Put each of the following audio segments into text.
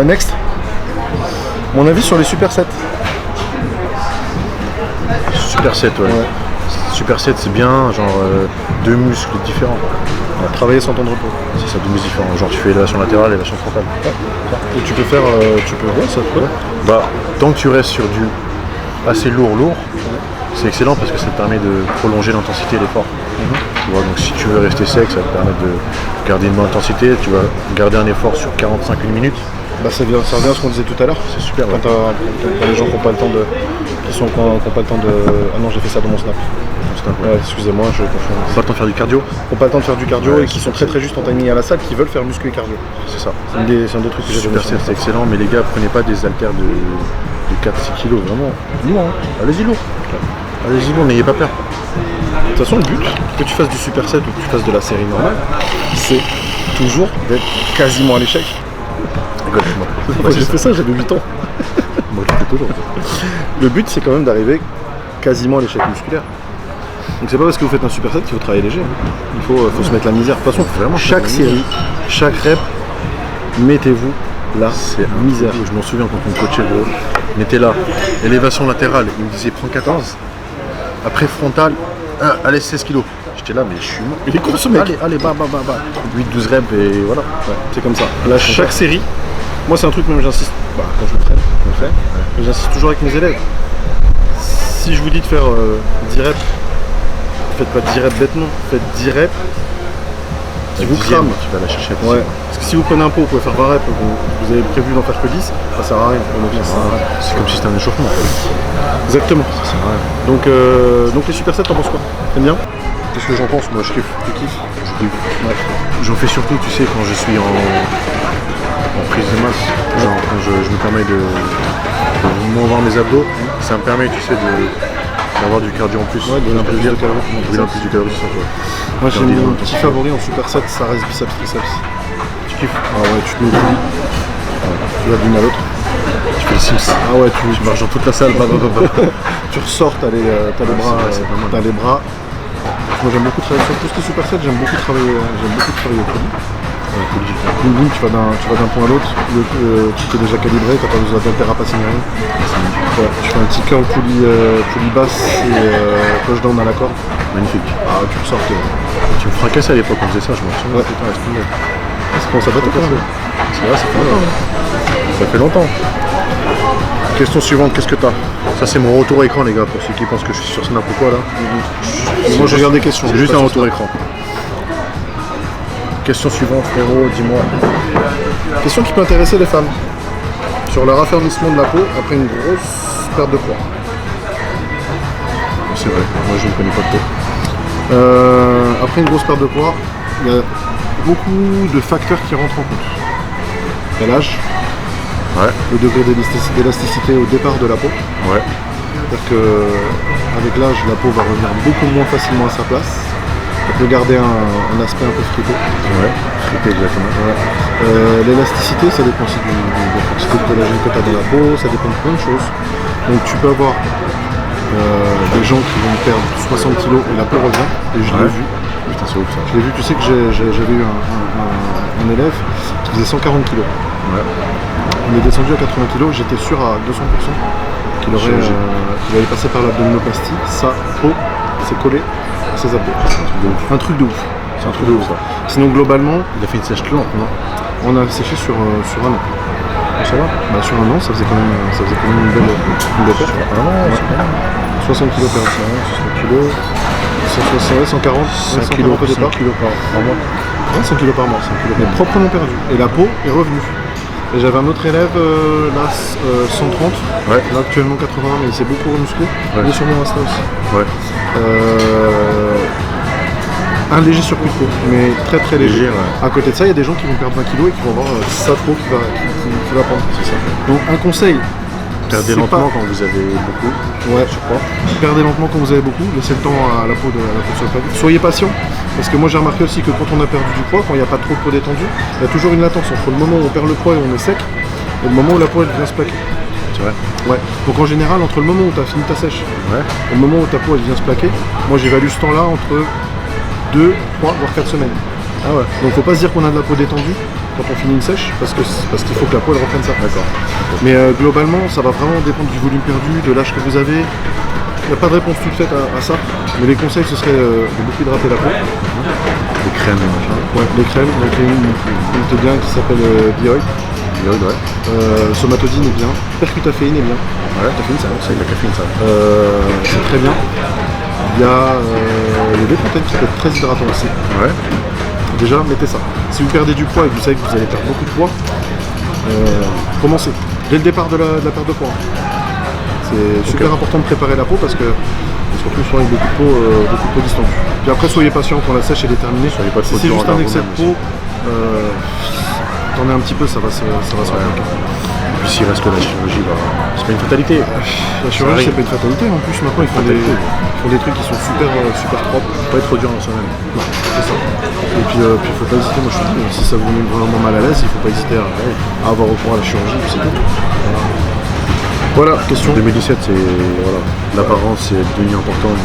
Next. Mon avis sur les supersets. Superset, ouais. Superset, c'est bien, genre deux muscles différents. Travailler sans temps de repos. C'est ça, deux muscles différents. Genre tu fais élévation latérale et élévation frontale. Et tu peux faire, ça te peut. Bah, tant que tu restes sur du assez lourd, c'est excellent parce que ça te permet de prolonger l'intensité et l'effort. Tu vois, donc si tu veux rester sec, ça va te permettre de garder une bonne intensité. Tu vas garder un effort sur 45 minutes. Bah ça revient à ce qu'on disait tout à l'heure. C'est super. Quand t'as les gens qui n'ont pas le temps de. Ah non, j'ai fait ça dans mon snap. Excusez-moi, je confonds. Pas le temps de faire du cardio. Qui n'ont pas le temps de faire du cardio et qui sont très juste en timing à la salle, qui veulent faire muscu et cardio. C'est ça. C'est un des trucs que j'ai donné. Superset, c'est excellent, mais les gars, prenez pas des haltères de 4-6 kg, vraiment. Lourd, hein. Allez-y lourd. Allez-y lourd, n'ayez pas peur. De toute façon, le but, que tu fasses du superset ou que tu fasses de la série normale, c'est toujours d'être quasiment à l'échec. Moi j'ai fait ça, j'avais 8 ans. Moi je le fais toujours. Le but c'est quand même d'arriver quasiment à l'échec musculaire. Donc c'est pas parce que vous faites un superset qu'il faut travailler léger. Il faut se mettre la misère. De toute façon, vraiment chaque série, chaque rep, mettez-vous là, c'est misère. Je m'en souviens quand on me coachait, gros. On était là, élévation latérale, il me disait prends 14. Après frontale, allez 16 kg. J'étais là mais je suis mort. Il est con ce mec. Allez, 8-12 reps et voilà. Ouais, c'est comme ça. Là chaque série, moi c'est un truc même j'insiste, quand je m'entraîne, mais j'insiste toujours avec mes élèves. Si je vous dis de faire 10 reps, faites pas 10 reps bêtement, faites 10 reps qui vous crament. Tu vas la chercher. Ouais. Parce que si vous prenez un pot, vous pouvez faire 20 reps, vous avez prévu d'en faire que 10, ça sert à rien. C'est comme si c'était un échauffement. Exactement. Ça sert à rien. Donc les supersets, t'en penses quoi? T'aimes bien? Qu'est-ce que j'en pense? Moi je kiffe. Tu kiffes? Je kiffe. Ouais. J'en fais surtout, tu sais, quand je suis en prise de masse, genre quand je me permets de moins voir mes abdos, ça me permet, tu sais, d'avoir du cardio en plus. Ouais, de l'impuls de calories. Du calories, c'est ça. Moi j'ai mon petit favori en superset, ça reste biceps triceps. Tu kiffes? Ah ouais, tu te mets tu vas d'une à l'autre. Tu fais les Sims. Ah ouais, tu marches dans toute la salle. Tu ressors, t'as les bras. Moi j'aime beaucoup travailler sur tout ce qui est superset, j'aime beaucoup travailler au poli. Boum, tu vas d'un point à l'autre, tu t'es déjà calibré, t'as pas besoin d'haltère à passer ni rien. Ouais, tu fais un petit curl poulie basse et push down à la corde. Magnifique. Ah, tu ressors. Tu me fracassais à l'époque, on faisait ça, je me souviens. Ouais. Putain, laisse tomber. Ça commence à battre quand même. C'est vrai, ça fait longtemps. Ça fait longtemps. Question suivante, qu'est-ce que t'as? Ça c'est mon retour écran les gars, pour ceux qui pensent que je suis sur ce n'importe quoi là. Moi je regarde des questions. C'est juste un retour écran. Question suivante frérot, dis-moi. Question qui peut intéresser les femmes. Sur le raffermissement de la peau après une grosse perte de poids. C'est vrai, moi je ne connais pas trop. Après une grosse perte de poids, il y a beaucoup de facteurs qui rentrent en compte. Il y a l'âge. Ouais. Le degré d'élasticité au départ de la peau. Ouais. C'est-à-dire qu'avec l'âge, la peau va revenir beaucoup moins facilement à sa place. Elle peut garder un aspect un peu frité. Ouais, frité exactement. Ouais. L'élasticité, ça dépend aussi de la quantité de collagène que tu as dans la peau, ça dépend de plein de choses. Donc tu peux avoir des gens qui vont perdre 60 kg et la peau revient, et je l'ai vu. Putain, c'est ouf ça. Je l'ai vu, tu sais que j'avais eu un élève qui faisait 140 kg. Ouais. On est descendu à 80 kg, j'étais sûr à 200% qu'il allait passer par l'abdominoplastie. Sa peau s'est collée à ses abdos. Un truc de ouf. C'est un truc de ouf ça. Sinon globalement, il a fait une sèche lente, non? On a séché sur un an. Ça va? Bah, sur un an, ça faisait quand même une belle perte. 60 kg par an, 60 kg, 140, 140 au départ. 100 kg par mois. Ouais, 100 kg par mois, 100 kg. Mais proprement perdu. Et la peau est revenue. Et j'avais un autre élève, là, 130, ouais. Là actuellement 80, mais il s'est beaucoup remusclé. Ouais. Il est sur mon Insta aussi. Ouais. Un léger surplus de peau, mais très très léger. Ouais. À côté de ça, il y a des gens qui vont perdre 20 kg et qui vont avoir sa peau qui va prendre. C'est ça. Donc un conseil. Perdez lentement quand vous avez beaucoup. Ouais, je crois. Perdez lentement quand vous avez beaucoup, laissez le temps à la peau de se rétablir. Soyez patient, parce que moi j'ai remarqué aussi que quand on a perdu du poids, quand il n'y a pas trop de peau détendue, il y a toujours une latence entre le moment où on perd le poids et on est sec, et le moment où la peau elle vient se plaquer. C'est vrai. Ouais. Donc en général, entre le moment où tu as fini ta sèche, et le moment où ta peau elle vient se plaquer, moi j'évalue ce temps-là entre 2, 3, voire 4 semaines. Ah ouais. Donc faut pas se dire qu'on a de la peau détendue, quand on finit une sèche, parce qu'il faut que la peau elle reprenne ça. D'accord. Mais globalement, ça va vraiment dépendre du volume perdu, de l'âge que vous avez. Il n'y a pas de réponse toute faite à ça. Mais les conseils, ce serait de beaucoup hydrater la peau. Les crèmes et machin. Ouais, les crèmes. Donc il y a une qui est bien qui s'appelle Bioil. Bioil, ouais. Somatodine est bien. Percutaféine est bien. Ouais, caféine, ça, c'est de la caféine, ça. C'est très bien. Il y a le Défontaine qui peut être très hydratant aussi. Ouais. Déjà, mettez ça. Si vous perdez du poids et que vous savez que vous allez perdre beaucoup de poids, commencez. Dès le départ de la perte de poids. C'est super important de préparer la peau parce que surtout sur avec beaucoup de peau distendue. Puis après, soyez patient quand la sèche est terminée. Soyez pas trop si c'est dur juste un envers excès de vous-même peau, attendez un petit peu, ça va se remarquer. Et puis s'il reste que la chirurgie, bah, c'est pas une fatalité. La chirurgie, c'est pas une fatalité. En plus, maintenant, ils font des trucs qui sont super propres. Pas être trop dur en soi-même. Non, c'est ça. Et puis, faut pas hésiter. Moi, je te dis, si ça vous met vraiment mal à l'aise, il faut pas hésiter à avoir recours à la chirurgie. C'est tout. Voilà, question. 2017, c'est voilà, l'apparence est devenue importante.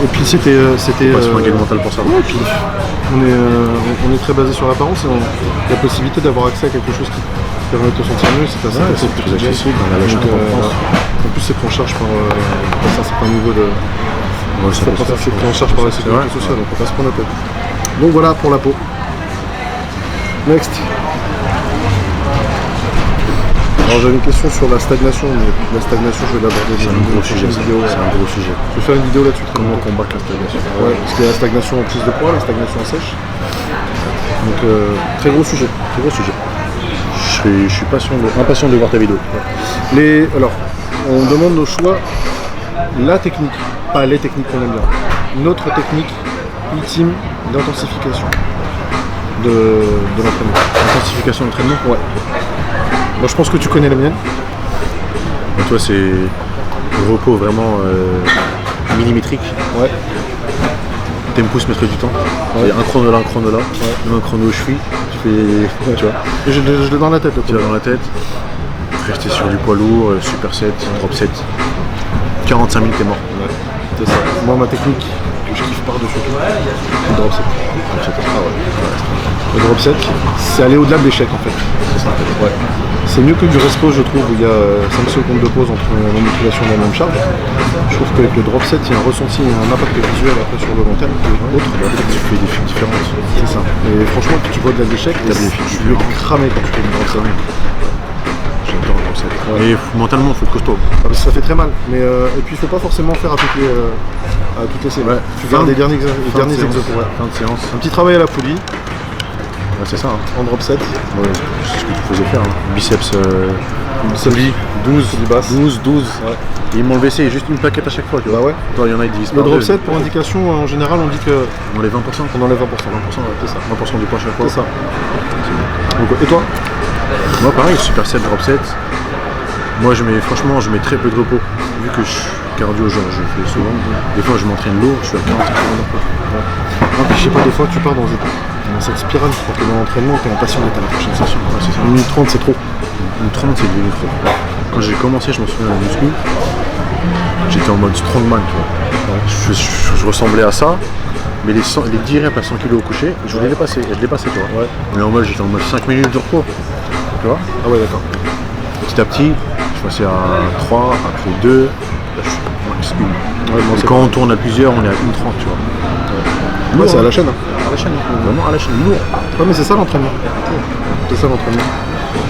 Et puis c'était Pas se flinguer le mental pour ça. Ouais, puis on est très basé sur l'apparence et la possibilité d'avoir accès à quelque chose qui permet de te sentir mieux, c'est assez plus accessible. On a la chance en France. En plus, c'est pris en charge par un certain niveau de. Ouais, C'est pris en charge par la sécurité sociale, donc on passe pour la tête. Donc voilà pour la peau. Next. Alors j'avais une question sur la stagnation, mais la stagnation je vais l'aborder C'est un gros sujet. C'est un gros sujet. Je vais faire une vidéo là-dessus. Comment combattre la stagnation? Ouais, parce qu'il y a la stagnation en prise de poids, la stagnation en sèche. Donc très gros sujet. Très gros sujet. Je suis impatient de voir ta vidéo. Alors, on demande nos choix, la technique, pas les techniques qu'on aime bien. Notre technique ultime d'intensification de l'entraînement. Intensification d'entraînement? Ouais. Moi je pense que tu connais la mienne. Et toi c'est repos vraiment millimétrique. Ouais. Tempo se mettre du temps. Ouais. Il y a un chrono là, un chrono là. Ouais. Même un chrono aux chevilles. Tu fais. Tu vois. Et je l'ai dans la tête. Tu l'as dans la tête. Rester sur du poids lourd, super set, drop set. 45 minutes t'es mort. Ouais. C'est ça. Moi ma technique que je kiffe par-dessus tout, c'est le drop set. Le drop set, c'est aller au-delà de l'échec en fait. C'est ça en fait. Ouais. C'est mieux que du resto, je trouve, où il y a 5 secondes de pause entre la manipulation de la même charge. Je trouve qu'avec le drop set, il y a un ressenti, il y a un impact visuel après sur le long terme qui est autre. Tu fais des films différents. C'est ça. Et franchement, tu vois de l'échec, tu es cramé quand tu fais du drop set. J'adore le drop set. Ouais. Et mentalement, il faut être costaud. Ça fait très mal. Mais, et puis, il ne faut pas forcément faire à toutes les séries. Ouais. Tu gardes les derniers exos. Fin de séance. Un petit travail à la folie. Ouais, c'est ça. En drop set. Ouais, c'est ce que tu faisais faire. Biceps. 12. Ouais. Et ils m'ont le baissé, juste une plaquette à chaque fois. Tu vois. Bah ouais. Toi, il y en a, ils divisent Le drop set, pour indication, en général, on dit que. On enlève 20%. On enlève 20%. 20%, ouais, c'est ça. 20% du poids à chaque fois. C'est ça. Donc, et toi? Moi, pareil, super set, drop set. Moi, franchement, je mets très peu de repos. Vu que je suis cardio, genre, je fais souvent. Des fois, je m'entraîne lourd, je suis à 40 kg de repos. Non, puis je sais pas, des fois, tu pars dans cette spirale quand tu es dans l'entraînement, tu es impatient d'être à la prochaine session. Ouais, c'est ça. 1 minute 30, c'est trop. 30, c'est devenu trop. Quand j'ai commencé, je me souviens à la muscu, j'étais en mode strongman, tu vois. Je ressemblais à ça, mais les 10 reps à 100 kg au coucher, je voulais les passer, et je les passais, tu vois. Ouais. Mais en mode, j'étais en mode 5 minutes de repos, tu vois. Ah ouais, d'accord. Petit à petit, je passais à 3, après 2, là je suis max 1. Ouais, Et quand on tourne à plusieurs, on est à 1,30, tu vois. Ouais, c'est à la chaîne. Hein. À la chaîne, vraiment à la chaîne, lourd. Ouais, mais c'est ça l'entraînement. C'est ça l'entraînement.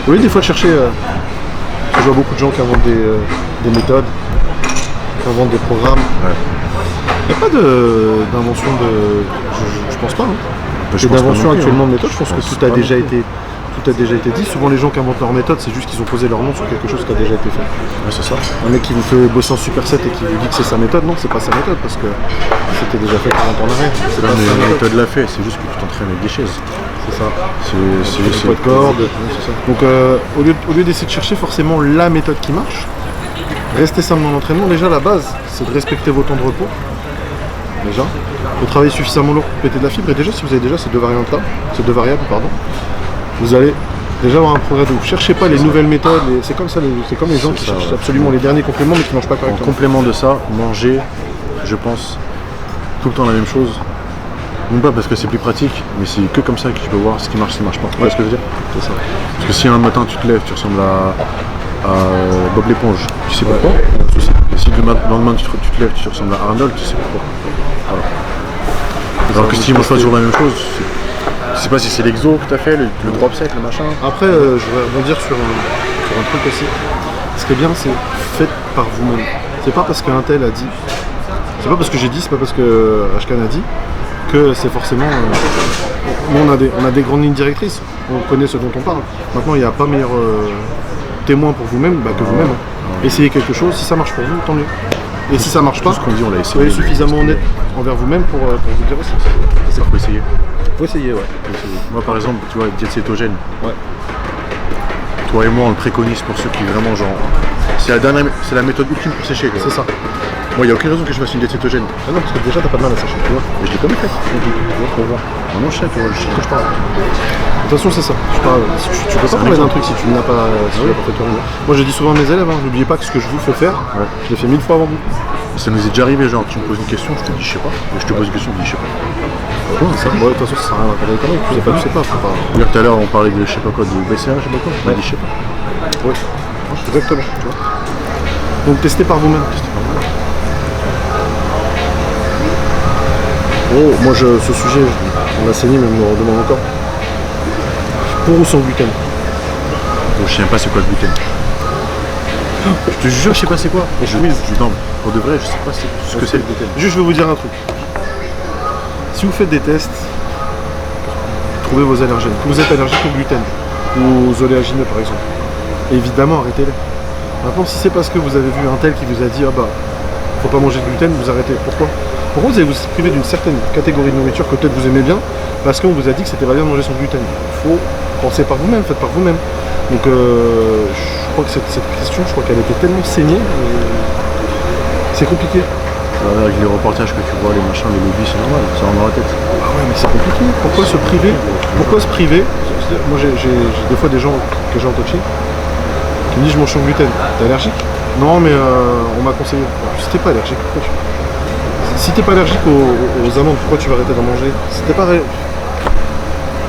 Au lieu des fois de chercher. Je vois beaucoup de gens qui inventent des méthodes, qui inventent des programmes. Ouais. Il n'y a pas d'invention de. Je pense pas. Hein. Je Et pense d'invention pas non plus, actuellement hein. de méthode, je pense que tout a déjà été dit. Souvent les gens qui inventent leur méthode, c'est juste qu'ils ont posé leur nom sur quelque chose qui a déjà été fait. Ouais, c'est ça. Un mec qui vous fait bosser en superset et qui vous dit que c'est sa méthode, non, c'est pas sa méthode parce que c'était déjà fait 40 ans en arrière. C'est pas sa La méthode. méthode l'a fait, c'est juste que tu t'entraînes avec des chaises. C'est ça. C'est Pas de corde. Donc au lieu d'essayer de chercher forcément la méthode qui marche, restez simple dans l'entraînement. Déjà la base, c'est de respecter vos temps de repos. Déjà. De travailler suffisamment lourd pour péter de la fibre. Et déjà, si vous avez déjà ces deux variables, vous allez déjà avoir un progrès de ouf. Cherchez pas les nouvelles méthodes. C'est comme ça, c'est comme les gens qui cherchent absolument les derniers compléments mais qui mangent pas En correctement. complément de ça, manger, je pense, tout le temps la même chose, Non pas parce que c'est plus pratique, mais c'est que comme ça que tu peux voir ce qui marche, ce qui marche pas. Tu vois ce que je veux dire? C'est ça. Parce que si un matin tu te lèves, tu ressembles à Bob l'éponge, tu sais pourquoi? Pas de souci. Et si le lendemain tu te lèves, tu ressembles à Arnold, tu sais pourquoi? Voilà. Alors que si tu manges pas toujours la même chose, je sais pas si c'est l'exo que tu as fait, le drop set, le machin. Après, je vais rebondir sur un truc aussi. Ce qui est bien, c'est faites par vous-même. C'est pas parce qu'un tel a dit, c'est pas parce que j'ai dit, c'est pas parce que Ashkan a dit que c'est forcément. Nous, on a des grandes lignes directrices, on connaît ce dont on parle. Maintenant, il n'y a pas meilleur témoin pour vous-même que vous-même. Essayez quelque chose, si ça marche pour vous, tant mieux. Et si ça marche pas, Tout ce qu'on dit, on l'a essayé. soyez suffisamment honnête envers vous-même pour vous dire aussi. Il faut essayer. Faut essayer, ouais. Moi par exemple, tu vois, diète cétogène. Ouais. Toi et moi, on le préconise pour ceux qui vraiment genre. C'est la méthode ultime pour sécher. C'est ça. Moi, il n'y a aucune raison que je fasse une diète cétogène. Ah non, parce que déjà, t'as pas de mal à sécher, tu vois. Mais je l'ai quand même fait. Faut voir. Maintenant, je sais que je parle. De toute façon, c'est ça. Tu peux pas parler d'un truc si tu ne l'as pas, fait toi-même. Moi, je dis souvent à mes élèves, n'oubliez pas que ce que je vous fais faire, je l'ai fait 1000 fois avant vous. Ça nous est déjà arrivé, genre, tu me poses une question, je te dis je sais pas. Et je te pose une question, je te dis je sais pas. Ouais, ça, de toute façon, ça sert à rien d'entendre les conneries. Tu sais pas, tu sais pas. Faut pas... Hier, tout à l'heure, on parlait de je sais pas quoi, de BCA, je sais pas quoi. On a dit je sais pas. Oui, exactement. Tu vois. Donc, testez par vous-même. Oh, moi, ce sujet, on l'a saigné, mais on me le redemande encore. Pour ou sans gluten? Donc, je sais même pas c'est quoi le gluten. Je te jure, je sais pas c'est quoi. Non, pour de vrai, je sais pas ce que c'est le gluten. Juste, je vais vous dire un truc. Si vous faites des tests, trouvez vos allergènes. Que vous êtes allergique au gluten ou aux oléagineux, par exemple, évidemment, arrêtez-les. Maintenant, si c'est parce que vous avez vu un tel qui vous a dit ah bah, faut pas manger de gluten, vous arrêtez. Pourquoi vous allez vous priver d'une certaine catégorie de nourriture que peut-être vous aimez bien, parce qu'on vous a dit que c'était pas bien de manger sans gluten. Il faut penser par vous-même, faites par vous-même. Donc je crois que cette question, je crois qu'elle était tellement saignée, c'est compliqué. Avec les reportages que tu vois, les machins, les lobbies, c'est normal, ça rentre dans la tête. Ah ouais, mais c'est compliqué. Pourquoi se priver? Pourquoi se priver? Moi j'ai des fois des gens que j'ai en coaching qui me disent je mange sans gluten. T'es allergique? Non, mais on m'a conseillé. Si t'es pas allergique, pourquoi tu... Si t'es pas allergique aux amandes, pourquoi tu vas arrêter d'en manger? Si t'es pas...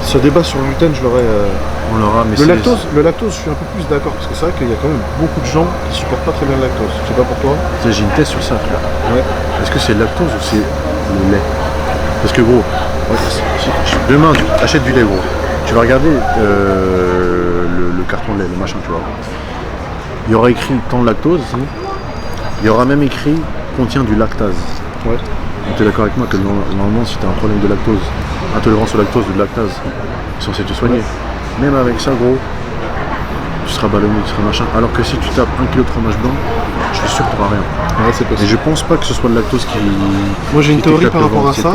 Ce débat sur le gluten, je l'aurais... On l'aura, mais le lactose, je suis un peu plus d'accord, parce que c'est vrai qu'il y a quand même beaucoup de gens qui supportent pas très bien le lactose. Je sais pas pourquoi. J'ai une thèse sur ça. Ouais. Est-ce que c'est le lactose ou c'est le lait? Parce que gros, demain tu achètes du lait gros. Tu vas regarder le carton de lait, le machin, tu vois. Il y aura écrit tant de lactose, il y aura même écrit contient du lactase. Ouais. Tu es d'accord avec moi que normalement si tu as un problème de lactose, intolérance au lactose ou de lactase, ils sont censés te soigner. Ouais. Même avec ça gros, tu seras ballonné, tu seras machin. Alors que si tu tapes 1 kg de fromage blanc, je suis sûr que tu n'auras rien. Ouais, c'est possible. Et je pense pas que ce soit le lactose qui... Moi j'ai une théorie par rapport à ça.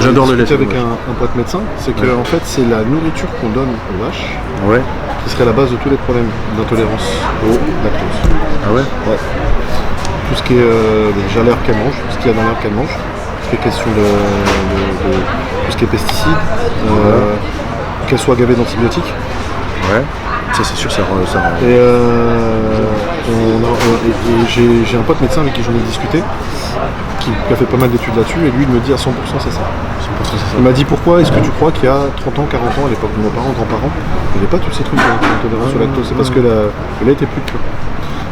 J'adore le lait. Avec un pote médecin, c'est que en fait c'est la nourriture qu'on donne aux vaches qui serait la base de tous les problèmes d'intolérance au lactose. Ah ouais? Ouais. Tout ce qui est déjà l'herbe qu'elle mange, ce qu'il y a dans l'herbe qu'elle mange, tout ce qui est question de tout ce qui est pesticides, qu'elle soit gavée d'antibiotiques. Ouais. Ça c'est sûr, ça rend. Et j'ai un pote médecin avec qui j'en ai discuté, qui a fait pas mal d'études là-dessus, et lui il me dit à 100% c'est ça. 100% c'est ça. Il m'a dit pourquoi est-ce que tu crois qu'il y a 30 ans, 40 ans à l'époque de nos parents, grands-parents, il n'y avait pas tous ces trucs d'intolérance au lactose, c'est parce que le lait était plus pur.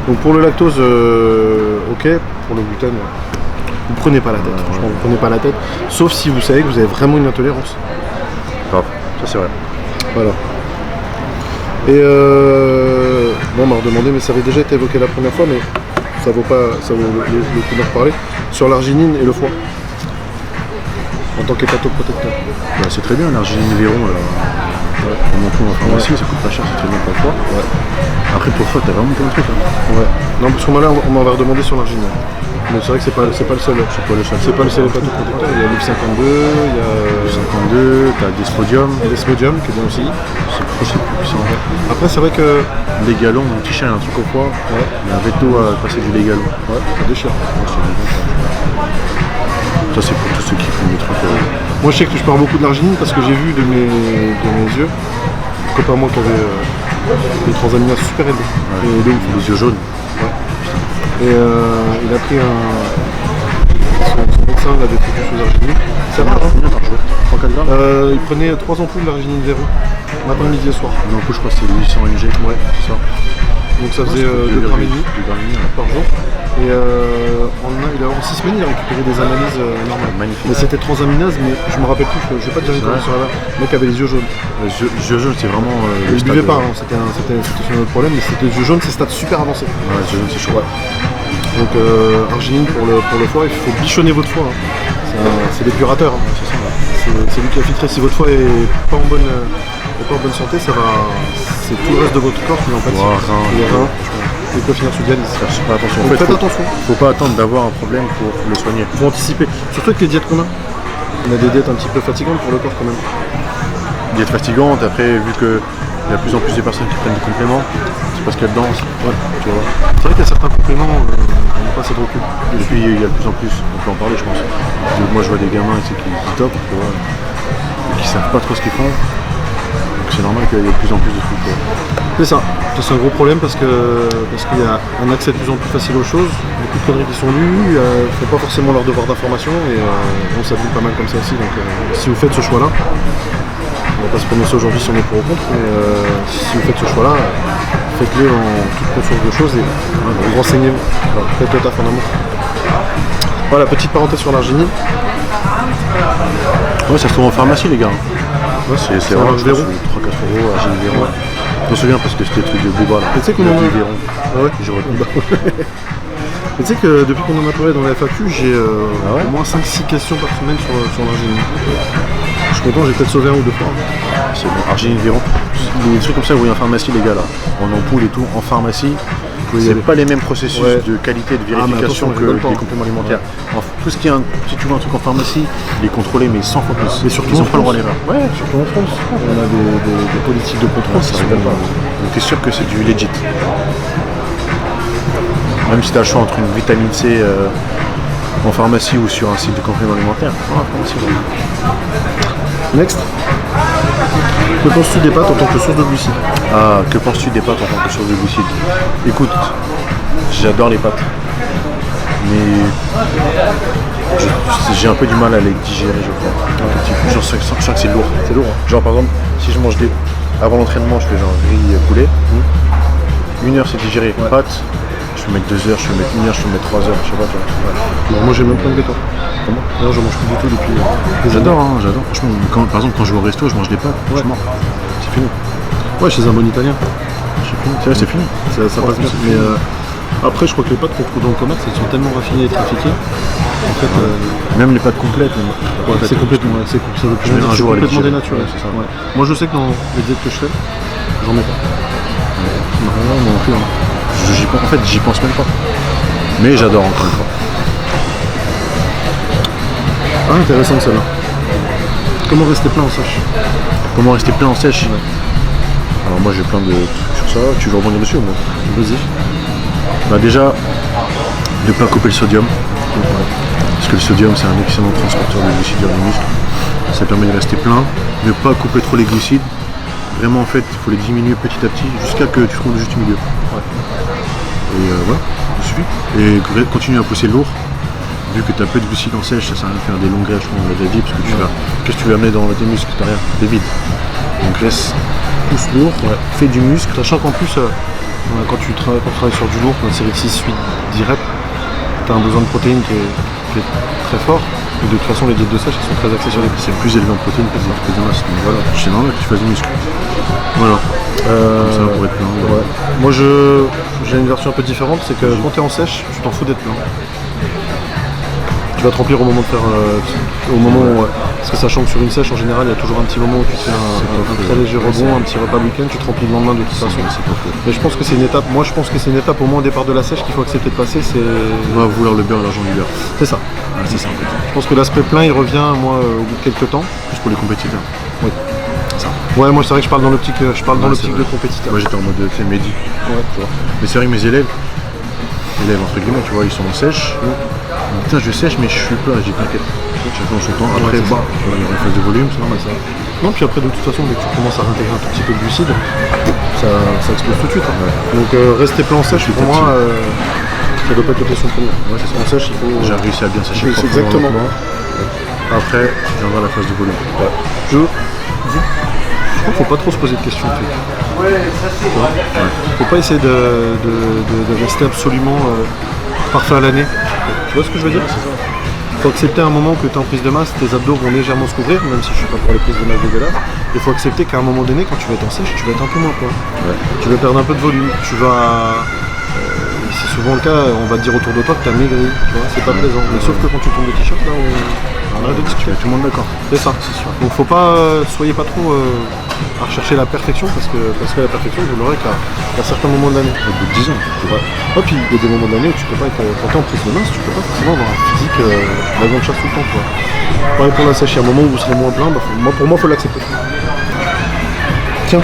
Donc pour le lactose, ok, pour le gluten, vous prenez pas la tête, franchement, vous prenez pas la tête, sauf si vous savez que vous avez vraiment une intolérance. Grave, ça c'est vrai. Voilà. Et bon, on m'a redemandé, mais ça avait déjà été évoqué la première fois, mais ça vaut le coup d'en reparler, sur l'arginine et le foie, en tant qu'hépatoprotecteur. Bah, c'est très bien, l'arginine Véron, on en trouve en pharmacie, ça coûte pas cher, c'est très bien pour le foie. Ouais. Après pour le foie, t'as vraiment plein de trucs. Hein. Ouais. Non, parce que moi là, on m'avait redemandé sur l'arginine. Mais c'est vrai que c'est pas le seul. C'est pas le seul hépatoprotecteur. Il y a l'IF52, il y a l'IF52, t'as Despodium. Il y a Despodium qui est bien aussi. C'est plus puissant. Après c'est vrai que les galons, mon petit chien a un truc au foie. Ouais. Il y a un veto à passer du légalon. Ouais, ça déchire. Ça c'est pour tous ceux qui font des trucs. Moi je sais que je parle beaucoup de l'arginine parce que j'ai vu de mes yeux un copain à moi qui avait des transaminases super élevées. Ouais. Et les yeux jaunes. Ouais. Et il a pris son médecin médecin là, des trucs sous arginine. C'est rare, hein. Combien par jour? 3-4 grammes? Il prenait 3 ampoules d'arginine véro, matin, midi et soir. Une ampoule, je crois que c'est 800 mg. Ouais, c'est ça. Donc ça faisait 2,5 grammes par jour. Et en 6 semaines, il a récupéré des analyses normales. Magnifique. Mais c'était transaminase, mais je me rappelle plus, je vais pas te dire comment sur la barre. Le mec avait les yeux jaunes. Les yeux jaunes, c'est vraiment. Il ne buvait pas, hein. C'était son autre problème, mais c'était les yeux jaunes, c'est stade super avancé. Ouais, les yeux jaunes, c'est chaud. Ouais. Donc arginine pour le foie, il faut bichonner votre foie. Hein. C'est l'épurateur. Hein. C'est ça. Ouais. C'est lui qui a filtré. Si votre foie est pas en bonne santé, ça va. C'est tout le reste de votre corps qui va en pâtir. Les reins, il peut finir sous dialyse. Pas attention. Donc faites attention. Faut pas attendre d'avoir un problème pour le soigner. Faut anticiper. Surtout avec les diètes qu'on a. On a des diètes un petit peu fatigantes pour le corps quand même. Diète fatigante, après vu que il y a de plus en plus de personnes qui prennent des compléments, c'est parce qu'il y a dedans. Ouais. Tu vois. C'est vrai qu'il y a certains compléments, on n'a pas assez de recul. Et puis il y a de plus en plus, on peut en parler je pense. Moi je vois des gamins qui top, tu vois, et qui savent pas trop ce qu'ils font. Donc c'est normal qu'il y ait de plus en plus de trucs. C'est ça. C'est un gros problème parce qu'il y a un accès de plus en plus facile aux choses, beaucoup de conneries qui sont lues, ils ne font pas forcément leur devoir d'information et on s'abîme pas mal comme ça aussi. Donc si vous faites ce choix-là, on va pas se prononcer aujourd'hui si on est pour ou contre, mais si vous faites ce choix-là, faites-le en toute conscience de choses et renseignez-vous. Faites le taf en amont. Voilà, petite parenthèse sur l'arginine. Ouais, ça se trouve en pharmacie les gars. Ouais, c'est vraiment 3-4 euros, arginine véron. Je me souviens parce que c'était le truc de Booba là. Et tu sais qu'on en a... Véron. Ah ouais. J'ai retenu. Et tu sais que depuis qu'on en a parlé dans la FAQ, j'ai au moins 5-6 questions par semaine sur l'arginine. Je suis content, j'ai peut-être sauvé un ou deux fois. C'est bon, arginine véron. Des trucs comme ça, vous voyez en pharmacie les gars là, en ampoule et tout, en pharmacie, c'est pas les mêmes processus de qualité de vérification que les compléments alimentaires. Tout ce qui est si tu vois un truc en pharmacie, il est contrôlé mais 100 fois plus. Mais surtout ils ont pas le droit à l'erreur. Ouais, surtout en France. On a des politiques de contrôle, ça rigole pas. Donc t'es sûr que c'est du legit. Même si tu as le choix entre une vitamine C en pharmacie ou sur un site de compléments alimentaires. Next. Que penses-tu des pâtes en tant que source de glucides? Ah, que penses-tu des pâtes en tant que source de glucides? Écoute, j'adore les pâtes. Mais j'ai un peu du mal à les digérer, je crois. Genre, je sens que c'est lourd. C'est lourd. Genre, par exemple, si je mange avant l'entraînement, je fais genre riz poulet. 1 heure, c'est digéré. Ouais. Pâtes, je peux mettre 2 heures, je peux mettre 1 heure, je peux mettre 3 heures, je sais pas toi. Ouais. Moi j'ai le même problème que toi. Comment? Non, je mange plus du tout depuis. J'adore, hein, j'adore. Franchement, par exemple, quand je vais au resto, je mange des pâtes. Franchement, c'est fini. Ouais, chez un bon italien. C'est fini. C'est vrai, c'est fini. Ça passe bien. Mais après, je crois que les pâtes qu'on trouve dans le commerce, elles sont tellement raffinées et trafiquées. En fait, même les pâtes complètes. c'est complètement, c'est complètement dénaturé. C'est ça. Ouais. Moi, je sais que dans les diètes que je fais, j'en mets pas. Non, non plus. Hein. En fait, j'y pense même pas. Mais j'adore encore une fois. Ah, intéressant celle-là. Comment rester plein en sèche? Comment rester plein en sèche? Alors moi j'ai plein de trucs sur ça. Tu veux rebondir dessus ou moi? Vas-y. Bah déjà, de pas couper le sodium. Parce que le sodium c'est un excellent transporteur de glucides vers les muscles. Ça permet de rester plein. Ne pas couper trop les glucides. Vraiment en fait, il faut les diminuer petit à petit jusqu'à que tu trouves le juste milieu. Ouais. Et voilà, ça suffit. Et continue à pousser lourd. Vu que tu as peu de glucides en sèche, ça sert à rien de faire des longues greffes, on l'a déjà dit, parce que qu'est-ce que tu vas amener dans tes muscles? T'as rien, t'es vide. Donc pousse lourd, fais du muscle. Sachant qu'en plus, quand tu travailles sur du lourd, une série de 6-8 reps, tu as un besoin de protéines qui est très fort. Et de toute façon, les diètes de sèche, elles sont très axées sur les C'est plus élevé en protéines que de masse. Donc voilà, c'est normal que tu fasses du muscle. Voilà. Comme ça, pour être plein. Ouais. Moi, j'ai une version un peu différente, c'est que quand tu es en sèche, tu t'en fous d'être plein. Tu vas te remplir au moment de faire. Parce que sachant que sur une sèche, en général, il y a toujours un petit moment où tu te fais un très léger rebond, un petit repas le week-end, tu te remplis le lendemain de toute façon. Mais je pense que c'est une étape. Moi, je pense que c'est une étape au moins au départ de la sèche qu'il faut accepter de passer. On va vouloir le beurre et l'argent du beurre. C'est ça. Ouais, c'est ça en fait. Je pense que l'aspect plein, il revient moi au bout de quelques temps. Plus pour les compétiteurs. Oui. Ça. Ouais, moi c'est vrai que je parle dans l'optique de compétiteur. Moi j'étais en mode Mehdi. Ouais. Tu vois. Mais c'est vrai que mes élèves entre guillemets, tu vois, ils sont en sèche. Putain, je sèche, mais je suis plat, j'ai t'inquiète. Chacun son temps. Après, il y aura une phase de volume, c'est normal ça. Non, puis après, de toute façon, dès que tu commences à réintégrer un tout petit peu de glucides, ça explose tout de suite. Hein. Ouais. Donc, rester plein en sèche, pour moi, Ça doit pas être la question première. Ouais, c'est ça. En sèche, il faut. J'ai réussi à bien sécher c'est proprement exactement. lentement. Après, viendra la phase de volume. Je crois qu'il faut pas trop se poser de questions. En fait. Faut pas essayer de rester absolument parfait à l'année. Tu vois ce que je veux dire? Il faut accepter à un moment que tu es en prise de masse, tes abdos vont légèrement se couvrir, même si je suis pas pour les prises de masse dégueulasses. Il faut accepter qu'à un moment donné, quand tu vas être en sèche, tu vas être un peu moins plein. Ouais. Tu vas perdre un peu de volume. Tu vas. C'est souvent le cas, on va te dire autour de toi que tu as maigri. Tu vois, c'est pas plaisant. Mais sauf que quand tu tombes de t-shirt, là, on arrête de discuter. Tout le monde d'accord. C'est ça. Donc faut pas, soyez pas trop à rechercher la perfection parce que la perfection vous l'aurez qu'à certains moments de l'année. Au bout de 10 ans. Ouais. Et puis il y a des moments de l'année où tu peux pas être, quand t'es en prise de masse, tu peux pas forcément avoir un physique la grande chasse tout le temps. Quoi. Pareil pour la sèche, il y a un moment où vous serez moins plein, pour moi faut l'accepter. Tiens,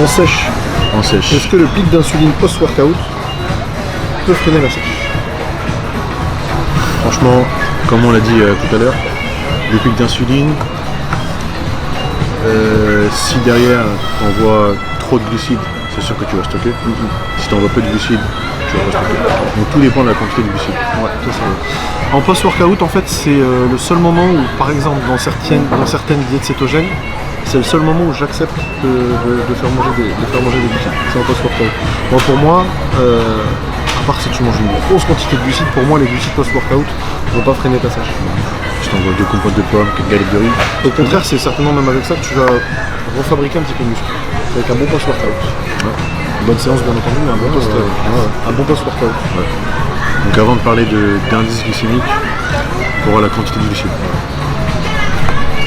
en sèche, est-ce que le pic d'insuline post-workout peut freiner la sèche? Franchement, comme on l'a dit tout à l'heure, le pic d'insuline, si derrière tu envoies trop de glucides, c'est sûr que tu vas stocker. Si tu envoies peu de glucides, tu vas pas stocker. Donc tout dépend de la quantité de glucides. Ouais, c'est ça. En post-workout, en fait, c'est le seul moment où, par exemple, dans certaines diètes cétogènes, c'est le seul moment où j'accepte de faire manger des glucides. C'est en post-workout. Pour moi, à part si tu manges une grosse quantité de glucides, pour moi, les glucides post-workout ne vont pas freiner ta sèche. Si tu envoies 2 compotes de pommes, 4 galettes de riz. Au contraire, c'est certainement même avec ça que tu vas refabriquer un petit peu de muscle. Avec un bon post-workout. Ouais. Une bonne séance, bien entendu, mais un bon post-workout. Ouais. Donc avant de parler d'indice glycémique, il faut voir la quantité de glucides.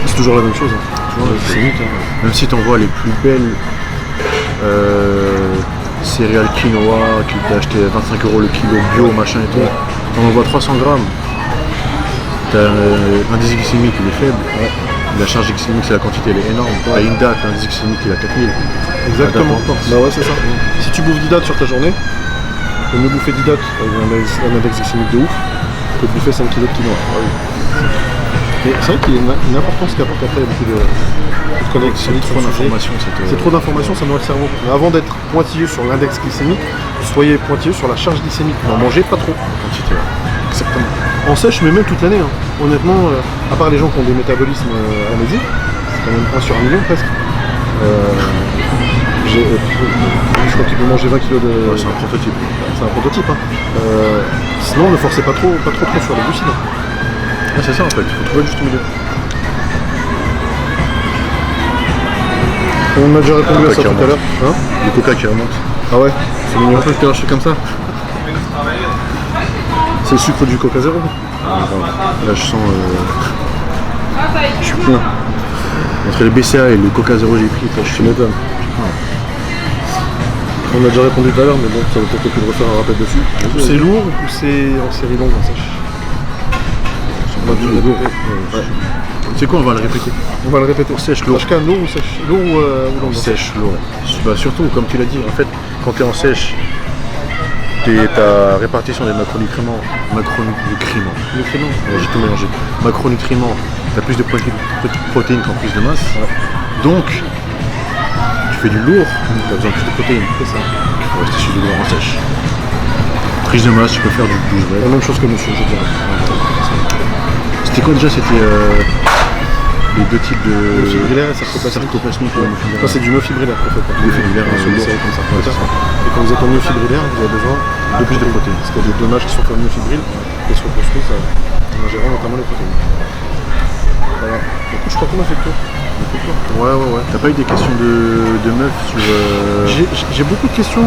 C'est toujours la même chose. Hein. Même si tu envoies les plus belles céréales quinoa qui t'a acheté à 25 € le kilo bio machin et tout, t'en envoies 300 grammes, t'as l'indice glycémique il est faible, la charge glycémique c'est la quantité elle est énorme, à une date l'indice glycémique il est à 4000. Exactement. Bah ouais c'est ça. Si tu bouffes 10 dates sur ta journée, il vaut mieux bouffer 10 dates avec un index glycémique de ouf que de bouffer 5 kg de quinoa. Et c'est vrai qu'il y a une importance qu'apporte après beaucoup de collègues. C'est trop d'informations. C'est trop d'informations, ça noie le cerveau. Mais avant d'être pointilleux sur l'index glycémique, soyez pointilleux sur la charge glycémique. N'en mangez pas trop. Quantité. Exactement. En sèche, mais même toute l'année. Hein. Honnêtement, à part les gens qui ont des métabolismes anésiques, c'est quand même 1 sur 1 million presque. Je crois qu'il peut manger 20 kg de. Ouais, c'est un prototype. C'est un prototype. Hein. Sinon, ne forcez pas trop sur les glucides. Ouais, c'est ça en fait, il faut trouver le juste milieu. On m'a déjà répondu à ça tout à l'heure. Hein, le coca qui remonte. Ah ouais, c'est mignon. On peut te lâcher comme ça. C'est le sucre du Coca Zéro. Là je sens. Je suis plein. Entre le BCA et le Coca Zéro j'ai pris, Je m'étonne. On a déjà répondu tout à l'heure, mais bon, ça vaut peut-être le coup de refaire un rappel dessus. C'est lourd ou c'est en série longue en sèche? C'est quoi, on va le répéter. On va le répéter. Sèche, lourd. Lourd ou sèche? Lourd ou longue? Sèche, lourd. Bah, surtout, comme tu l'as dit, en fait, quand tu es en sèche, ta répartition des macronutriments. J'ai tout mélangé. Macronutriments, tu as plus de protéines qu'en prise de masse. Ouais. Donc, tu fais du lourd, tu as besoin de plus de protéines. C'est ça. Il faut rester sur du lourd en sèche. Prise de masse, tu peux faire du bouge. La même chose que monsieur, je dirais. C'était quoi déjà? C'était les deux types de. Fibrillaire et sarcoplasmique. Ça c'est du myofibrillaire en fait. Myofibrillaire, comme ça. Et quand vous êtes en myofibrillaire, vous avez besoin de plus de protéines. Parce qu'il y a des dommages qui sont faits en myofibrilles et sont construits en ingérant notamment les protéines. Voilà. Du coup, je crois qu'on a fait le tour. Ouais. T'as pas eu des questions de meufs sur. J'ai beaucoup de questions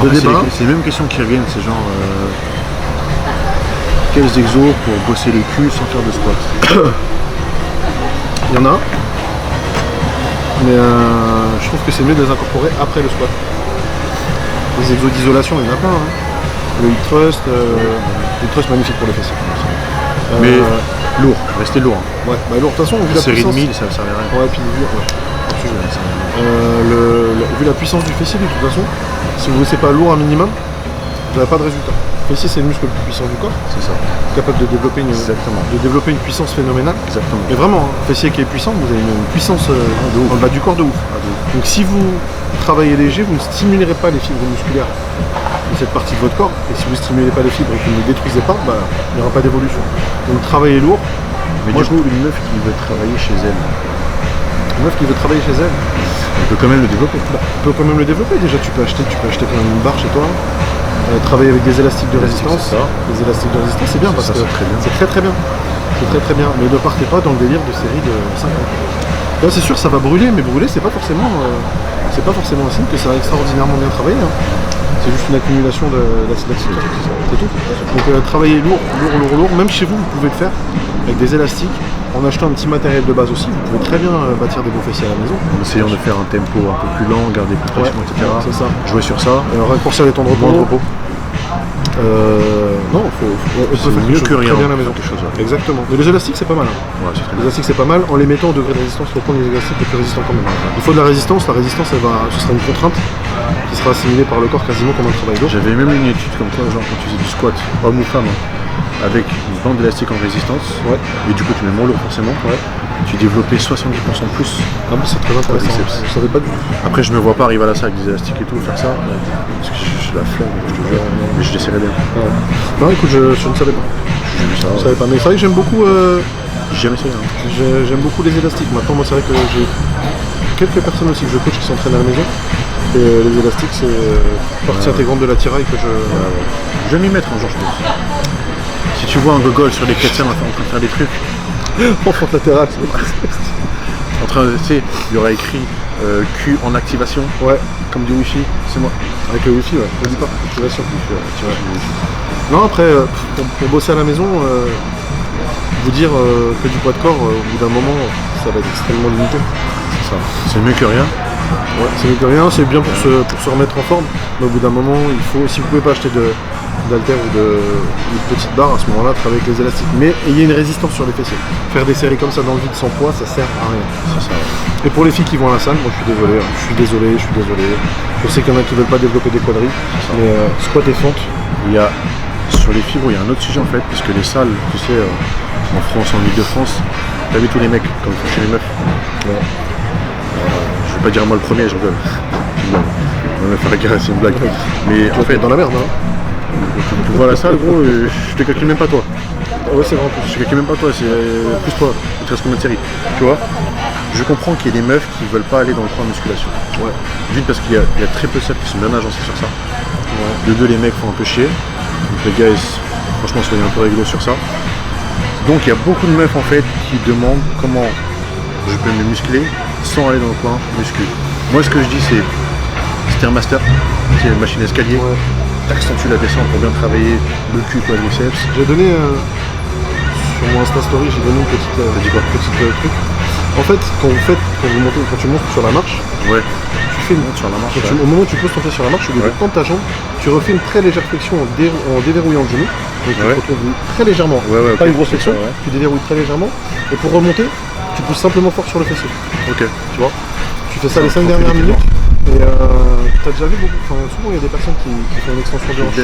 de débat. C'est les mêmes questions qui reviennent, c'est genre. Quels exos pour bosser le cul sans faire de squat? Il y en a, mais je trouve que c'est mieux de les incorporer après le squat. Les exos d'isolation, il y en a plein. Hein. Le hip thrust, magnifique pour les fessiers. Mais lourd, restez lourd. Hein. Ouais, bah lourd, de toute façon, vu la série puissance... de 1000, ça ne sert à rien. Ouais, puis vu la puissance du fessier, de toute façon, si vous ne laissez pas lourd un minimum, vous n'avez pas de résultat. Le fessier, c'est le muscle le plus puissant du corps. C'est ça. Capable de développer une puissance phénoménale. Exactement. Mais vraiment, un fessier qui est puissant, vous avez une puissance dans le bas du corps de ouf. Donc si vous travaillez léger, vous ne stimulerez pas les fibres musculaires cette partie de votre corps. Et si vous ne stimulez pas les fibres et que vous ne les détruisez pas, bah, il n'y aura pas d'évolution. Donc travailler lourd. Mais Moi, du coup, une meuf qui veut travailler chez elle, une meuf qui veut travailler chez elle, elle peut quand même le développer. bah, tu peux quand même le développer. Déjà, tu peux acheter quand même une barre chez toi. Travailler avec des élastiques de résistance. Les élastiques de résistance, c'est bien parce que c'est très bien. c'est très bien. C'est très bien. Mais ne partez pas dans le délire de série de 5 ans. Là, c'est sûr, ça va brûler, mais brûler, c'est pas forcément un signe que ça va extraordinairement bien travailler. Hein. C'est juste une accumulation d'acide lactique, c'est tout. Donc travailler lourd, même chez vous, vous pouvez le faire avec des élastiques, en achetant un petit matériel de base aussi, vous pouvez très bien bâtir des beaux fessiers à la maison. En essayant de faire un tempo un peu plus lent, garder plus de pression, etc. C'est ça. Jouer sur ça. Raccourcir les temps de repos. Non, on peut faire mieux que rien. Très bien à la maison. Quelque chose, ouais. Exactement. Mais les élastiques, c'est pas mal. Hein. Ouais, c'est très Les bien. élastiques, c'est pas mal. En les mettant au degré de résistance, il faut prendre les élastiques les plus résistants quand même. Il faut de la résistance. La résistance, ce sera une contrainte qui sera assimilée par le corps quasiment comme un travail lourd. J'avais même une étude comme quoi, genre quand tu faisais du squat, homme ou femme, hein, avec une bande élastique en résistance, et du coup tu mets moins lourd forcément, tu développais 70% plus. Ah bon, c'est très intéressant. biceps. Je savais pas du tout. Après je me vois pas arriver à la salle avec des élastiques et tout, faire ça, parce que j'ai la flemme, je te jure, mais je l'essaierai bien. Non, écoute, je ne savais pas. J'ai vu ça, Je savais pas. Mais c'est vrai que j'aime beaucoup. j'ai jamais essayé. Hein. J'aime beaucoup les élastiques. Maintenant, moi, c'est vrai que j'ai quelques personnes aussi que je coach qui s'entraînent à la maison. Et les élastiques, c'est partie intégrante de la tiraille que je. Je vais m'y mettre un jour, je pense. Si tu vois un gogol sur les 4 en train de faire des trucs, En fente latérale. en train de, tu sais, il y aura écrit Q en activation, Ouais, comme du wifi, c'est moi. avec le wifi, ouais. N'oublie pas. Activation. Non, après, pour bosser à la maison, vous dire que du poids de corps, au bout d'un moment, ça va être extrêmement limité. C'est ça. C'est mieux que rien. Ouais, c'est mieux que rien, c'est bien pour se remettre en forme, mais au bout d'un moment, il faut, si vous pouvez pas acheter d'haltères ou de petites barres, à ce moment-là, travaillez avec les élastiques. Mais ayez une résistance sur les fessiers. Faire des séries comme ça dans le vide sans poids, ça sert à rien. C'est ça. Et pour les filles qui vont à la salle, moi je suis désolé. Je sais qu'il y en a qui veulent pas développer des quadrilles, mais squat et fente. Il y a, sur les fibres, il y a un autre sujet en fait, puisque les salles, tu sais, en France, en Ile-de-France, t'as vu tous les mecs, comme ils font chez les meufs. Ouais. Je vais pas dire moi le premier, je rigole. On va faire gaffe, c'est une blague. Mais en fait, dans la merde, hein. tu vois la salle, gros, je te calcule même pas toi. Ouais, c'est vrai en plus. Je te calcule même pas toi, c'est plus toi. Il te reste combien de séries? Tu vois? Je comprends qu'il y ait des meufs qui veulent pas aller dans le coin de musculation. Ouais. D'une parce qu'il y a très peu de salles qui sont bien agencées sur ça. De deux, les mecs font un peu chier. Donc les gars, franchement, soyez un peu réglo sur ça. Donc il y a beaucoup de meufs en fait qui demandent comment je peux me muscler sans aller dans le coin muscu. Moi ce que je dis c'est Stairmaster, c'est une machine escalier. Ouais. T'accentues la descente pour bien travailler le cul, quadriceps. J'ai donné sur mon Insta Story, j'ai donné une petite, truc. En fait, quand tu montes sur la marche, Ouais. tu fais Sur la marche. au moment où tu poses ton pied sur la marche, au lieu de prendre ta jambe, tu refais une très légère flexion en déverrouillant le genou. Donc tu te retrouves très légèrement, pas une grosse flexion, tu déverrouilles très légèrement. Et pour remonter, tu pousses simplement fort sur le fessier. Ok. Tu vois, tu fais ça les 5 dernières minutes. Et t'as déjà vu souvent il y a des personnes qui font une extension de hanche.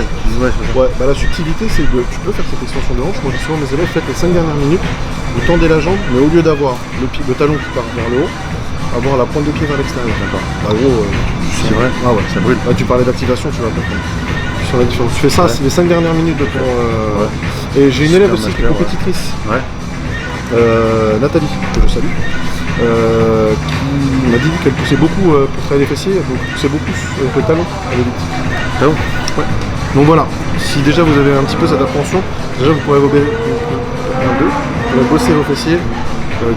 Ouais, bah la subtilité c'est que tu peux faire cette extension de hanche. Moi je dis souvent à mes élèves, faites les 5 dernières minutes, vous tendez la jambe, mais au lieu d'avoir le talon qui part vers le haut, avoir la pointe de pied vers l'extérieur. D'accord. Bah gros, C'est vrai. Ah ouais, ça brûle. là tu parlais d'activation, tu vas comprendre. Sur la différence. Tu fais ça, c'est les 5 dernières minutes de ton. Et j'ai une élève aussi qui est compétitrice. Ouais. Nathalie, que je salue, qui m'a dit qu'elle poussait beaucoup pour travailler les fessiers, donc elle poussait beaucoup avec le talon à l'elliptique. Talon. Ouais. Donc voilà, si déjà vous avez un petit peu cette appréhension, déjà vous pourrez bosser vos fessiers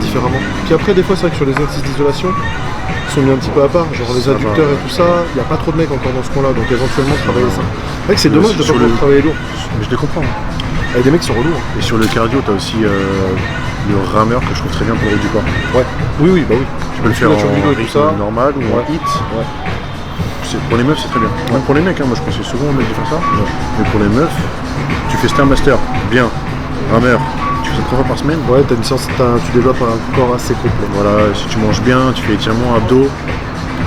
différemment. Puis après, des fois, c'est vrai que sur les exercices d'isolation, ils sont mis un petit peu à part, genre les adducteurs et tout ça, il n'y a pas trop de mecs encore dans ce coin-là, donc éventuellement travailler ça. C'est vrai que c'est dommage de ne pas pouvoir travailler lourd. Mais je les comprends. Il y a des mecs qui sont relous. Hein. Et sur le cardio, t'as aussi le rameur que je trouve très bien pour le haut du corps. Ouais. Oui, bah oui. Tu peux le faire en rythme normal ou en hit. Ouais. Pour les meufs, c'est très bien. Même pour les mecs, hein, moi je conseille souvent aux mecs de faire ça. Mais pour les meufs, tu fais Stairmaster, bien. Rameur, tu fais ça 3 fois par semaine. Ouais, t'as une séance, tu développes un corps assez complet. Voilà, si tu manges bien, tu fais étirement, abdos.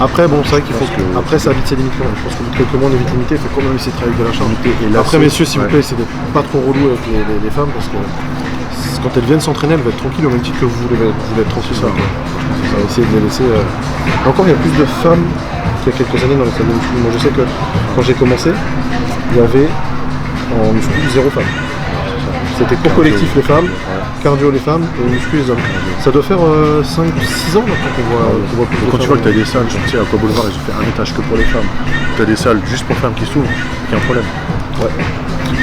Après, bon, c'est vrai qu'il faut que. Après, ça a vite ses limites quand même. Je pense qu'au bout de quelques mois, on est vite limité. Il faut quand même essayer de travailler avec de la charge. Et là, après, messieurs, s'il vous plaît, essayez d'être pas trop relou avec les femmes parce que quand elles viennent s'entraîner, elles vont être tranquilles au même titre que vous voulez être tranquille. Ça va essayer de les laisser. Encore, il y a plus de femmes qu'il y a quelques années dans les salles de muscu. Moi, je sais que quand j'ai commencé, il y avait en muscu 0 femmes. C'était cours collectif les femmes, cardio les femmes et muscu les hommes. Ça doit faire 5-6 ans maintenant qu'on voit plus de Quand tu femmes. vois que tu as des salles, tu sais, à Quoi Boulevard, ils ont fait un étage que pour les femmes. Tu as des salles juste pour femmes qui s'ouvrent, il y a un problème. Ouais.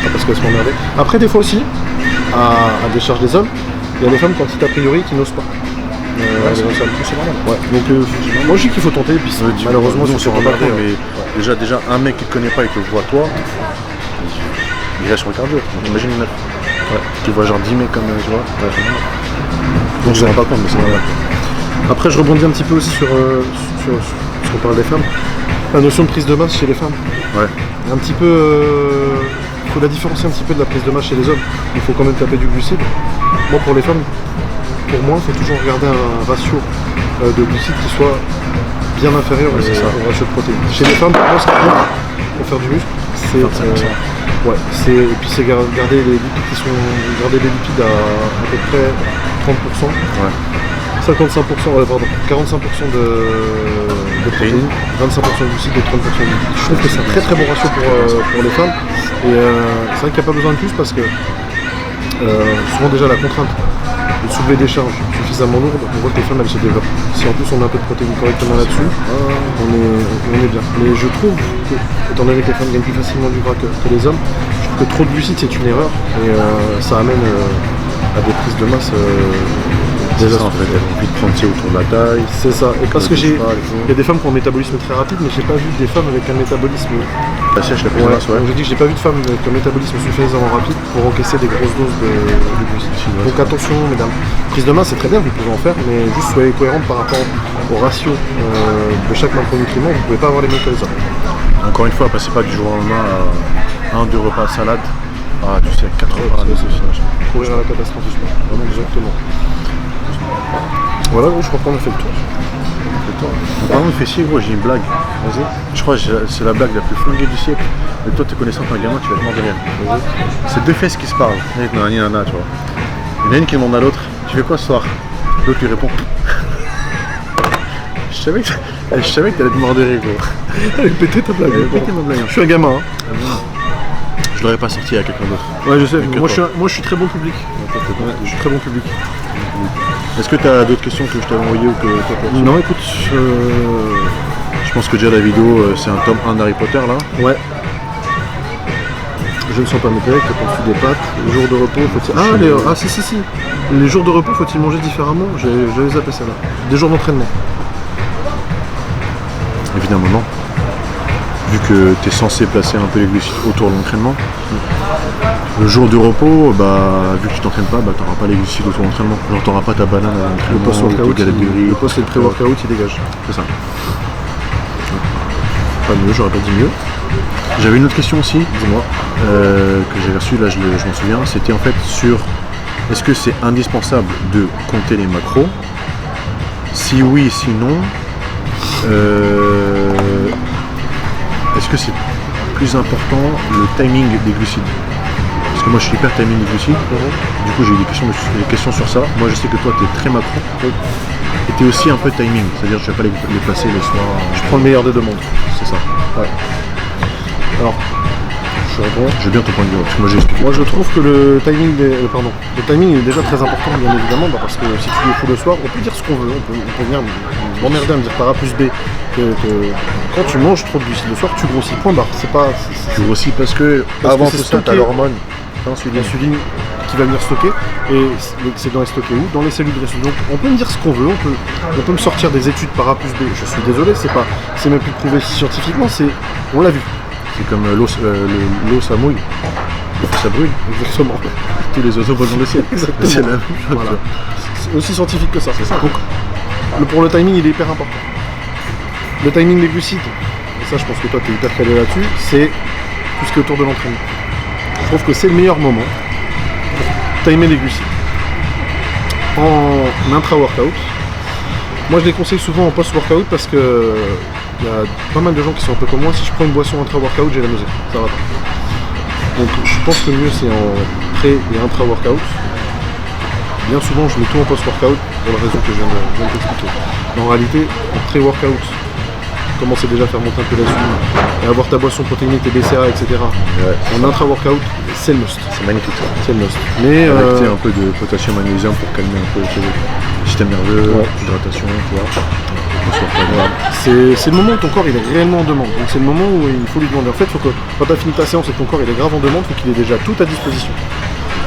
Pas parce qu'elles sont emmerdées. Après, des fois aussi, à décharge des hommes, il y a des femmes quantités a priori qui n'osent pas. C'est normal. Ouais. Donc moi je dis qu'il faut tenter, puis malheureusement on c'est se rend pas pas compte, mais déjà un mec qui te connaît pas et que voit toi, il reste sur le cardio. Donc imagine une meuf. Ouais. Tu vois genre 10 mecs comme tu vois. Ouais, c'est normal. Donc je me rends pas compte, mais c'est normal. Après je rebondis un petit peu aussi sur ce qu'on parle des femmes. La notion de prise de masse chez les femmes. Ouais. Un petit peu. Il faut la différencier un petit peu de la prise de masse chez les hommes. Il faut quand même taper du glucide. Moi pour les femmes, pour moi, il faut toujours regarder un ratio de glucides qui soit bien inférieur au ratio de protéines. Chez les femmes, pour moi, ce qui compte pour faire du muscle, c'est et puis c'est garder les lipides à peu près 30%. Ouais. 45% de protéines, 25% de glucides et 30% de lipides. Je trouve que c'est un très très bon ratio pour les femmes. Et c'est vrai qu'il n'y a pas besoin de plus parce que souvent déjà la contrainte de soulever des charges suffisamment lourdes, on voit que les femmes elles se développent. Si en plus on met un peu de protéines correctement là-dessus, on est bien. Mais je trouve que, étant donné que les femmes gagnent plus facilement du gras que les hommes, je trouve que trop de glucides c'est une erreur et ça amène à des prises de masse en fait, elles ont envie de prendre autour de la taille. C'est ça. Et parce que il y a des femmes qui ont un métabolisme très rapide, mais j'ai pas vu des femmes avec un métabolisme. La sèche, la prise de masse, ouais. J'ai dit que j'ai pas vu de femmes avec un métabolisme suffisamment rapide pour encaisser des grosses doses de glucides. Donc attention, mesdames. Prise de masse, c'est très bien, vous pouvez en faire, mais juste soyez cohérente par rapport au ratio de chaque macronutriment. Vous pouvez pas avoir les mêmes que les hommes. Encore une fois, passez pas du jour au lendemain à 1-2 repas salade. Ah, tu sais, 4 repas. Courir à la catastrophe, vraiment exactement. Voilà, je crois qu'on a fait le tour. Par contre, il fait chier, gros, j'ai une blague. Vas-y. Je crois que c'est la blague la plus flinguée du siècle. Mais toi, t'es connaissant qu'un gamin, tu vas te mordre de rire. C'est deux fesses qui se parlent. Tu vois. Il y en a une qui demande à l'autre, tu fais quoi ce soir? L'autre lui répond. Je savais que t'allais te mordre de rire, gros. Elle est pétée ta blague. Je suis un gamin. Je l'aurais pas sorti à quelqu'un d'autre. Ouais, je sais. Moi, je suis très bon public. Je suis très bon public. Est-ce que tu as d'autres questions que je t'avais envoyées ou que toi t'as... Non, écoute, je pense que déjà la vidéo, c'est un tome 1 d'Harry Potter là. Ouais. Je ne sens pas mes collègues, tu as des pâtes. Les jours de repos, faut-il... si. Les jours de repos, faut-il manger différemment? J'avais zappé ça là. Des jours d'entraînement. Évidemment non. Vu que tu es censé placer un peu les glucides autour de l'entraînement. Le jour de repos, vu que tu t'entraînes pas, tu n'auras pas les glucides autour de l'entraînement. Genre tu n'auras pas ta banane à l'entraînement, le post-workout, le post et le pré-workout, il dégage. C'est ça. Pas mieux, j'aurais pas dit mieux. J'avais une autre question aussi, dis-moi, que j'ai reçue, là je m'en souviens, c'était en fait sur est-ce que c'est indispensable de compter les macros? Si oui, sinon, est-ce que c'est plus important le timing des glucides? Parce que moi je suis hyper timing des glucides, du coup j'ai eu des questions sur ça. Moi je sais que toi tu es très macro, et tu es aussi un peu timing, c'est-à-dire que tu vas pas les placer le soir. Je prends le meilleur des deux mondes. C'est ça. Ouais. Alors, je réponds. J'ai bien ton point de vue, parce que moi j'ai expliqué. Moi je trouve que le timing est déjà très important, bien évidemment, parce que si tu le fous le soir, on peut dire ce qu'on veut, on peut venir m'emmerder à me dire par A plus B que quand tu manges trop de glucides le soir, tu grossis, point barre. Tu grossis parce que avant tout ça, tu as l'hormone. L'insuline qui va venir stocker, et l'excédent est stocké où? Dans les cellules graisseuses. Donc on peut me dire ce qu'on veut, on peut me sortir des études par A plus B, je suis désolé, c'est même plus prouvé scientifiquement, on l'a vu. C'est comme l'eau ça mouille, ça brûle. Exactement. Tous les oiseaux volent dans le ciel. Exactement. C'est la même chose. Voilà. C'est aussi scientifique que ça. C'est ça. Donc, pour le timing, il est hyper important. Le timing des glucides, et ça je pense que toi tu es hyper calé là-dessus, c'est tout ce qui est autour de l'entraînement. Je trouve que c'est le meilleur moment pour timer les glucides. En intra-workout, moi je les conseille souvent en post-workout parce que il y a pas mal de gens qui sont un peu comme moi. Si je prends une boisson intra-workout, j'ai la nausée, ça va pas. Donc je pense que le mieux c'est en pré et intra-workout. Bien souvent je mets tout en post-workout pour la raison que je viens de t'expliquer. Mais en réalité, en pré-workout, commencer déjà à faire monter un peu la suie et avoir ta boisson protéinée, tes BCA, etc. Ouais. En intra-workout, c'est le must. C'est magnifique ça. C'est le must. Mais Avec tu sais, un peu de potassium, magnésium pour calmer un peu le système nerveux, Ouais. hydratation, tu vois. c'est le moment où ton corps il est réellement en demande. Donc c'est le moment où il faut lui demander. En fait, faut que, quand tu as fini ta séance et que ton corps il est grave en demande, il faut qu'il ait déjà tout à disposition.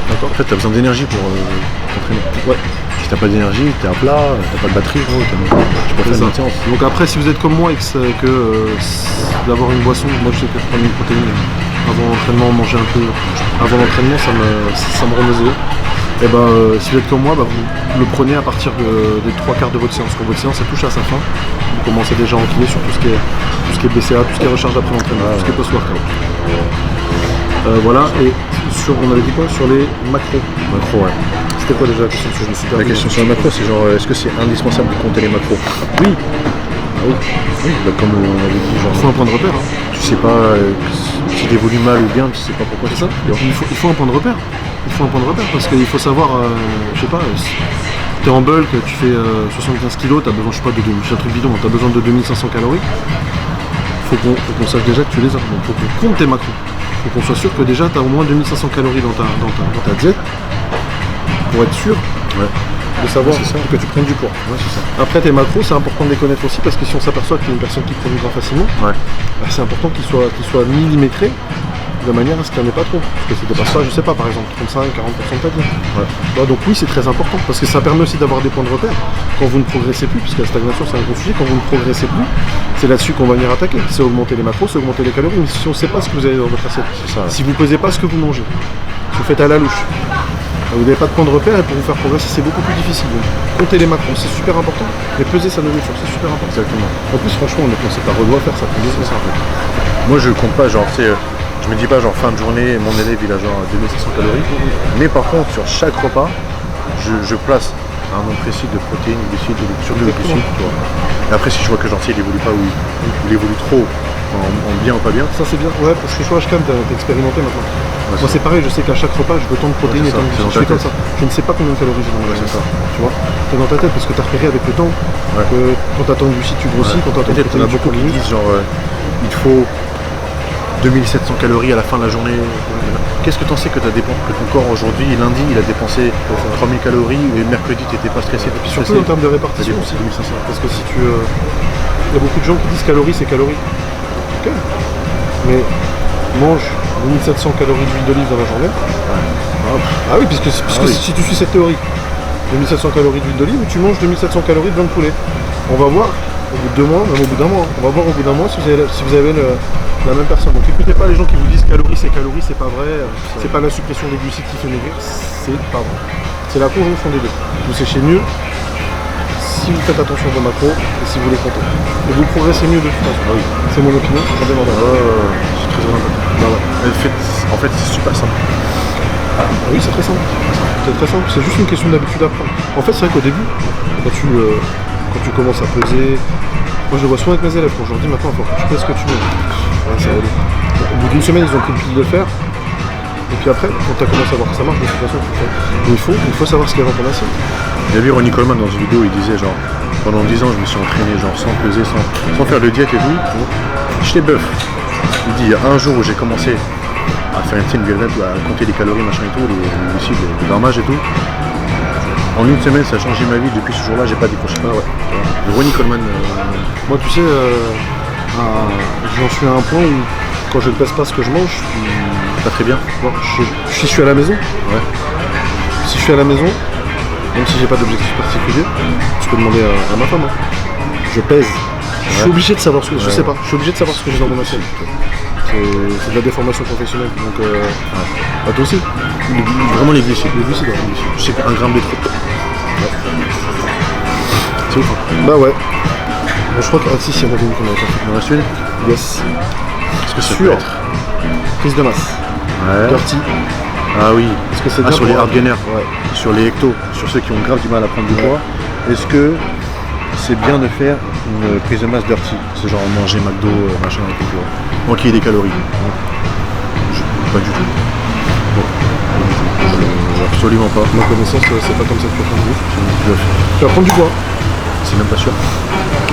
D'accord. En fait, tu as besoin d'énergie pour t'entraîner. Ouais. Si t'as pas d'énergie, t'es à plat, t'as pas de batterie, gros, tu peux pas faire une séance. Donc après, si vous êtes comme moi et d'avoir une boisson, moi je sais que je prends une protéine avant l'entraînement, manger un peu avant l'entraînement, ça me rend nauséeux. Et si vous êtes comme moi, vous le prenez à partir des 3 quarts de votre séance. Quand votre séance elle touche à sa fin, vous commencez déjà à enquiller sur tout ce qui est BCA, tout ce qui est recharge après l'entraînement, tout ce qui est post-workout. Voilà, et on avait dit quoi sur les macros. Macro, ouais. C'était quoi déjà la question? Je me suis La perdu. question sur les macros, c'est genre, est-ce que c'est indispensable de compter les macros? Oui, Oui, bah, comme on avait dit, genre, il faut un point de repère. Hein. tu sais pas s'il évolue mal ou bien, tu sais pas pourquoi. C'est ça. Il faut un point de repère. Il faut un point de repère parce qu'il faut savoir, je sais pas, tu es en bulk, tu fais 75 kg, tu as besoin, je sais pas, c'est un truc bidon, tu as besoin de 2500 calories. Faut qu'on sache déjà que tu les as. Donc faut qu'on compte tes macros. Faut qu'on soit sûr que déjà tu as au moins 2500 calories dans ta diète pour être sûr de savoir que tu prennes du poids. Ouais, c'est ça. Après tes macros, c'est important de les connaître aussi parce que si on s'aperçoit que tu es une personne qui prend du gras facilement, c'est important qu'ils soient millimétrés de manière à ce qu'il n'y en ait pas trop. Parce que c'était pas ça, je sais pas, par exemple 35-40% de ta diète. Ouais. Donc oui, c'est très important parce que ça permet aussi d'avoir des points de repère quand vous ne progressez plus, puisque la stagnation c'est un gros sujet, quand vous ne progressez plus, c'est là-dessus qu'on va venir attaquer. C'est augmenter les macros, c'est augmenter les calories, mais si on ne sait pas ce que vous avez dans votre assiette, si vous ne pesez pas ce que vous mangez, si vous faites à la louche, vous n'avez pas de point de repère et pour vous faire progresser c'est beaucoup plus difficile. Donc, compter les macros c'est super important, mais peser sa nourriture c'est super important. Exactement. En plus franchement c'est pas redoit faire ça, C'est ça en fait. Moi je compte pas genre, tu sais, je me dis pas genre fin de journée, mon élève il a genre 2500 calories, mais par contre sur chaque repas, je place un nombre précis de protéines, glucides, surtout de glucides, tu vois. Et après si je vois que genre il évolue pas ou il évolue trop en bien ou pas bien. Ça c'est bien, ouais, parce que je vois HCAM, t'as expérimenté maintenant. Ouais, moi c'est pareil, je sais qu'à chaque repas je veux tant de protéines et tant de glucides. Je fais comme ça. Je ne sais pas combien de calories j'ai dans ma c'est ça. Tu vois, c'est dans ta tête parce que t'as repéré avec le temps que quand t'as tant de glucides tu grossis, quand t'as tant de Peut-être protéines il y en a beaucoup qui disent genre il te faut 2700 calories à la fin de la journée. Qu'est-ce que tu en sais que ton corps aujourd'hui, lundi, il a dépensé 3000 calories et mercredi, tu n'étais pas stressé, tu surtout en termes de répartition aussi. 2500. Parce que si tu. Il y a beaucoup de gens qui disent calories, c'est calories. Ok. Mais mange 2700 calories d'huile d'olive dans la journée. Ah oui, puisque si tu suis cette théorie, 2700 calories d'huile d'olive, tu manges 2700 calories de viande de poulet. On va voir au bout de 2 mois, même au bout d'un mois, on va voir au bout d'un mois si vous avez la même personne. Donc écoutez pas les gens qui vous disent calories, c'est pas vrai, c'est pas la suppression des glucides qui fait maigrir, c'est pas vrai. C'est la conjonction des deux. Vous séchez mieux si vous faites attention aux macros et si vous les comptez. Et vous progressez mieux de toute façon. Ah oui. C'est mon opinion, j'en demande. C'est très important. En fait, c'est super simple. Ah oui, c'est très simple. C'est très simple. C'est juste une question d'habitude à prendre. En fait, c'est vrai qu'au début, quand tu commences à peser, moi je le vois souvent avec mes élèves, quand je leur dis maintenant, il faut que tu pèses ce que tu veux. Ouais, ça va aller. Au bout d'une semaine, ils ont pris le pli de le faire. Et puis après, quand tu as commencé à voir que ça marche, de toute façon, tu le fais. Mais il faut savoir ce qu'il y a dans ton assiette. J'ai vu Ronnie Coleman dans une vidéo, il disait genre pendant 10 ans je me suis entraîné genre sans peser, sans faire de diète et tout. J'étais bœuf. Il dit il y a un jour où j'ai commencé à faire une violette, à compter les calories, machin et tout, les glucides, les grammages et tout. En une semaine ça a changé ma vie, depuis ce jour-là j'ai pas décroché. Ah ouais. Ronnie Coleman. Moi tu sais, j'en suis à un point où quand je ne pèse pas ce que je mange, Pas très bien. bon, si je suis à la maison, si je suis à la maison, même si j'ai pas d'objectif particulier, je peux demander à ma femme. Hein. Je pèse. Je suis obligé de savoir ce que je sais pas. Je suis obligé de savoir ce que j'ai dans mon assiette. C'est de la déformation professionnelle. Donc toi aussi. Vraiment les glucides. Les glucides, ouais. Je sais qu'un gramme de trop. C'est ouf. Hein. Bah ouais. Bon, je crois que si il y en avait une qu'on avait pas fait. Il en reste une. Yes. Est-ce que ça Sur peut être prise de masse. Ouais. Dirty. Ah oui. Est-ce que c'est bien sur pour les hard gainers, Ouais. sur les hectos, sur ceux qui ont grave du mal à prendre du poids, est-ce que c'est bien de faire une prise de masse dirty? C'est genre manger McDo, machin et tout, tu vois. Manquer des calories. Pas du tout. Bon, absolument pas. Ma connaissance, c'est pas comme ça que tu vas prendre du poids. Tu Tu vas prendre du poids. c'est même pas sûr.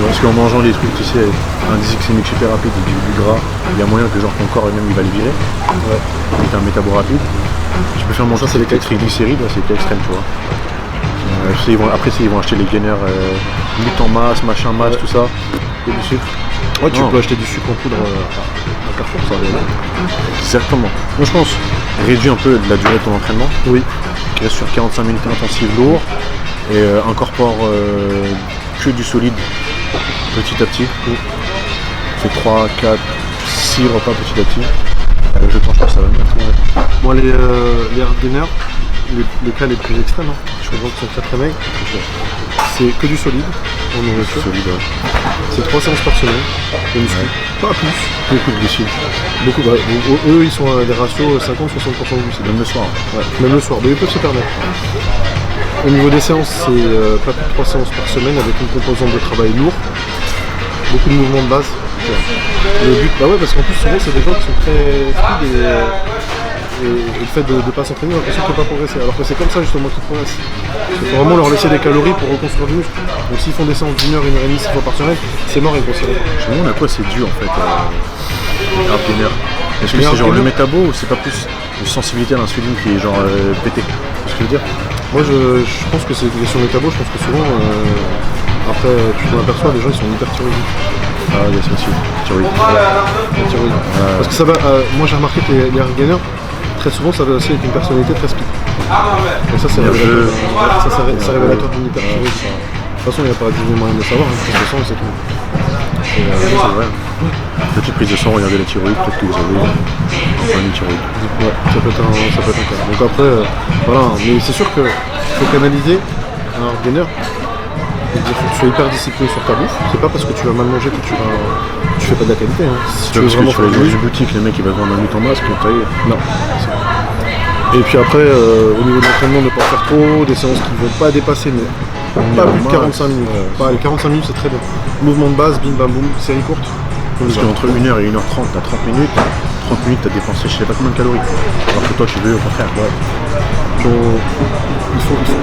Parce qu'en mangeant des trucs, tu sais, un indice glycémique super rapide et du gras, il y a moyen que genre ton corps même il va les virer. Ouais. Et t'as un métabo rapide. Tu peux faire manger ça, c'est les triglycérides, c'est les extrêmes, tu vois. Après, ils vont acheter les gainers lutte en masse, machin masse, tout ça. Et du sucre. Ouais, tu peux acheter du sucre en poudre à Carrefour, ça. Exactement. Moi, je pense, réduis un peu la durée de ton entraînement. Oui. Qui reste sur 45 minutes intensives lourd. Et incorpore que du solide petit à petit. Fais 3, 4, 6 repas petit à petit. Je pense que ça va bien. Moi, les hard gainers, les cas les plus extrêmes, hein, je crois qu'ils sont très maigres. C'est que du solide en nourriture. Solide, ouais. C'est 3 séances par semaine de muscu, pas plus. Beaucoup de glucides. Beaucoup, bah, eux ils sont à des ratios 50-60% de glucides. Même le soir. Ouais. Même le soir, mais ils peuvent se permettre. Au niveau des séances, c'est pas plus de 3 séances par semaine avec une composante de travail lourd, beaucoup de mouvements de base. Le but, bah ouais, parce qu'en plus souvent c'est des gens qui sont très speed et le fait de ne pas s'entraîner, on a l'impression qu'ils ne peuvent pas progresser. Alors que c'est comme ça justement qu'ils progressent. Il faut vraiment leur laisser des calories pour reconstruire du muscle. Donc s'ils font des séances d'1 heure, 1 heure et demie, 6 fois par semaine, c'est mort, ils grossiront. Chez nous, on a quoi c'est dû en fait les hard gainers. Est-ce que c'est genre le métabo ou c'est pas plus une sensibilité à l'insuline qui est genre pété? C'est ce que je veux dire? Moi je pense que c'est une question métabo, je pense que souvent après tu t'en aperçois, les gens ils sont hyper thyroïdiques. Ah il y a ça aussi, thyroïde. Parce que ça va, moi j'ai remarqué que les hard gainers, très souvent ça va aussi avec une personnalité très speed. Et ça c'est révélateur d'une hyperthyroïdie. De toute façon il n'y a pas de moyen de le savoir, une prise de sang et c'est tout. C'est vrai. Petite prise de sang, regardez la thyroïde, peut-être que vous avez une thyroïde. Ouais, ça peut être un cas. Donc après, voilà, mais c'est sûr qu'il faut canaliser un hard gainer. Il faut que tu sois hyper discipliné sur ta bouffe. C'est pas parce que tu vas mal manger que tu fais pas de la qualité. Hein. Si tu veux vraiment faire du boutique, les mecs ils vont vendre un lutte en masque, non. Et puis après, au niveau de l'entraînement, ne pas en faire trop, des séances qui ne vont pas dépasser, mais pas plus de 45 minutes. Les 45 minutes c'est très bien. Mouvement de base, bim bam boum, série courte. Parce qu'entre 1h et 1h30, t'as 30 minutes. 30 minutes, t'as dépensé je sais pas combien de calories. Alors que toi tu veux au contraire. Ouais.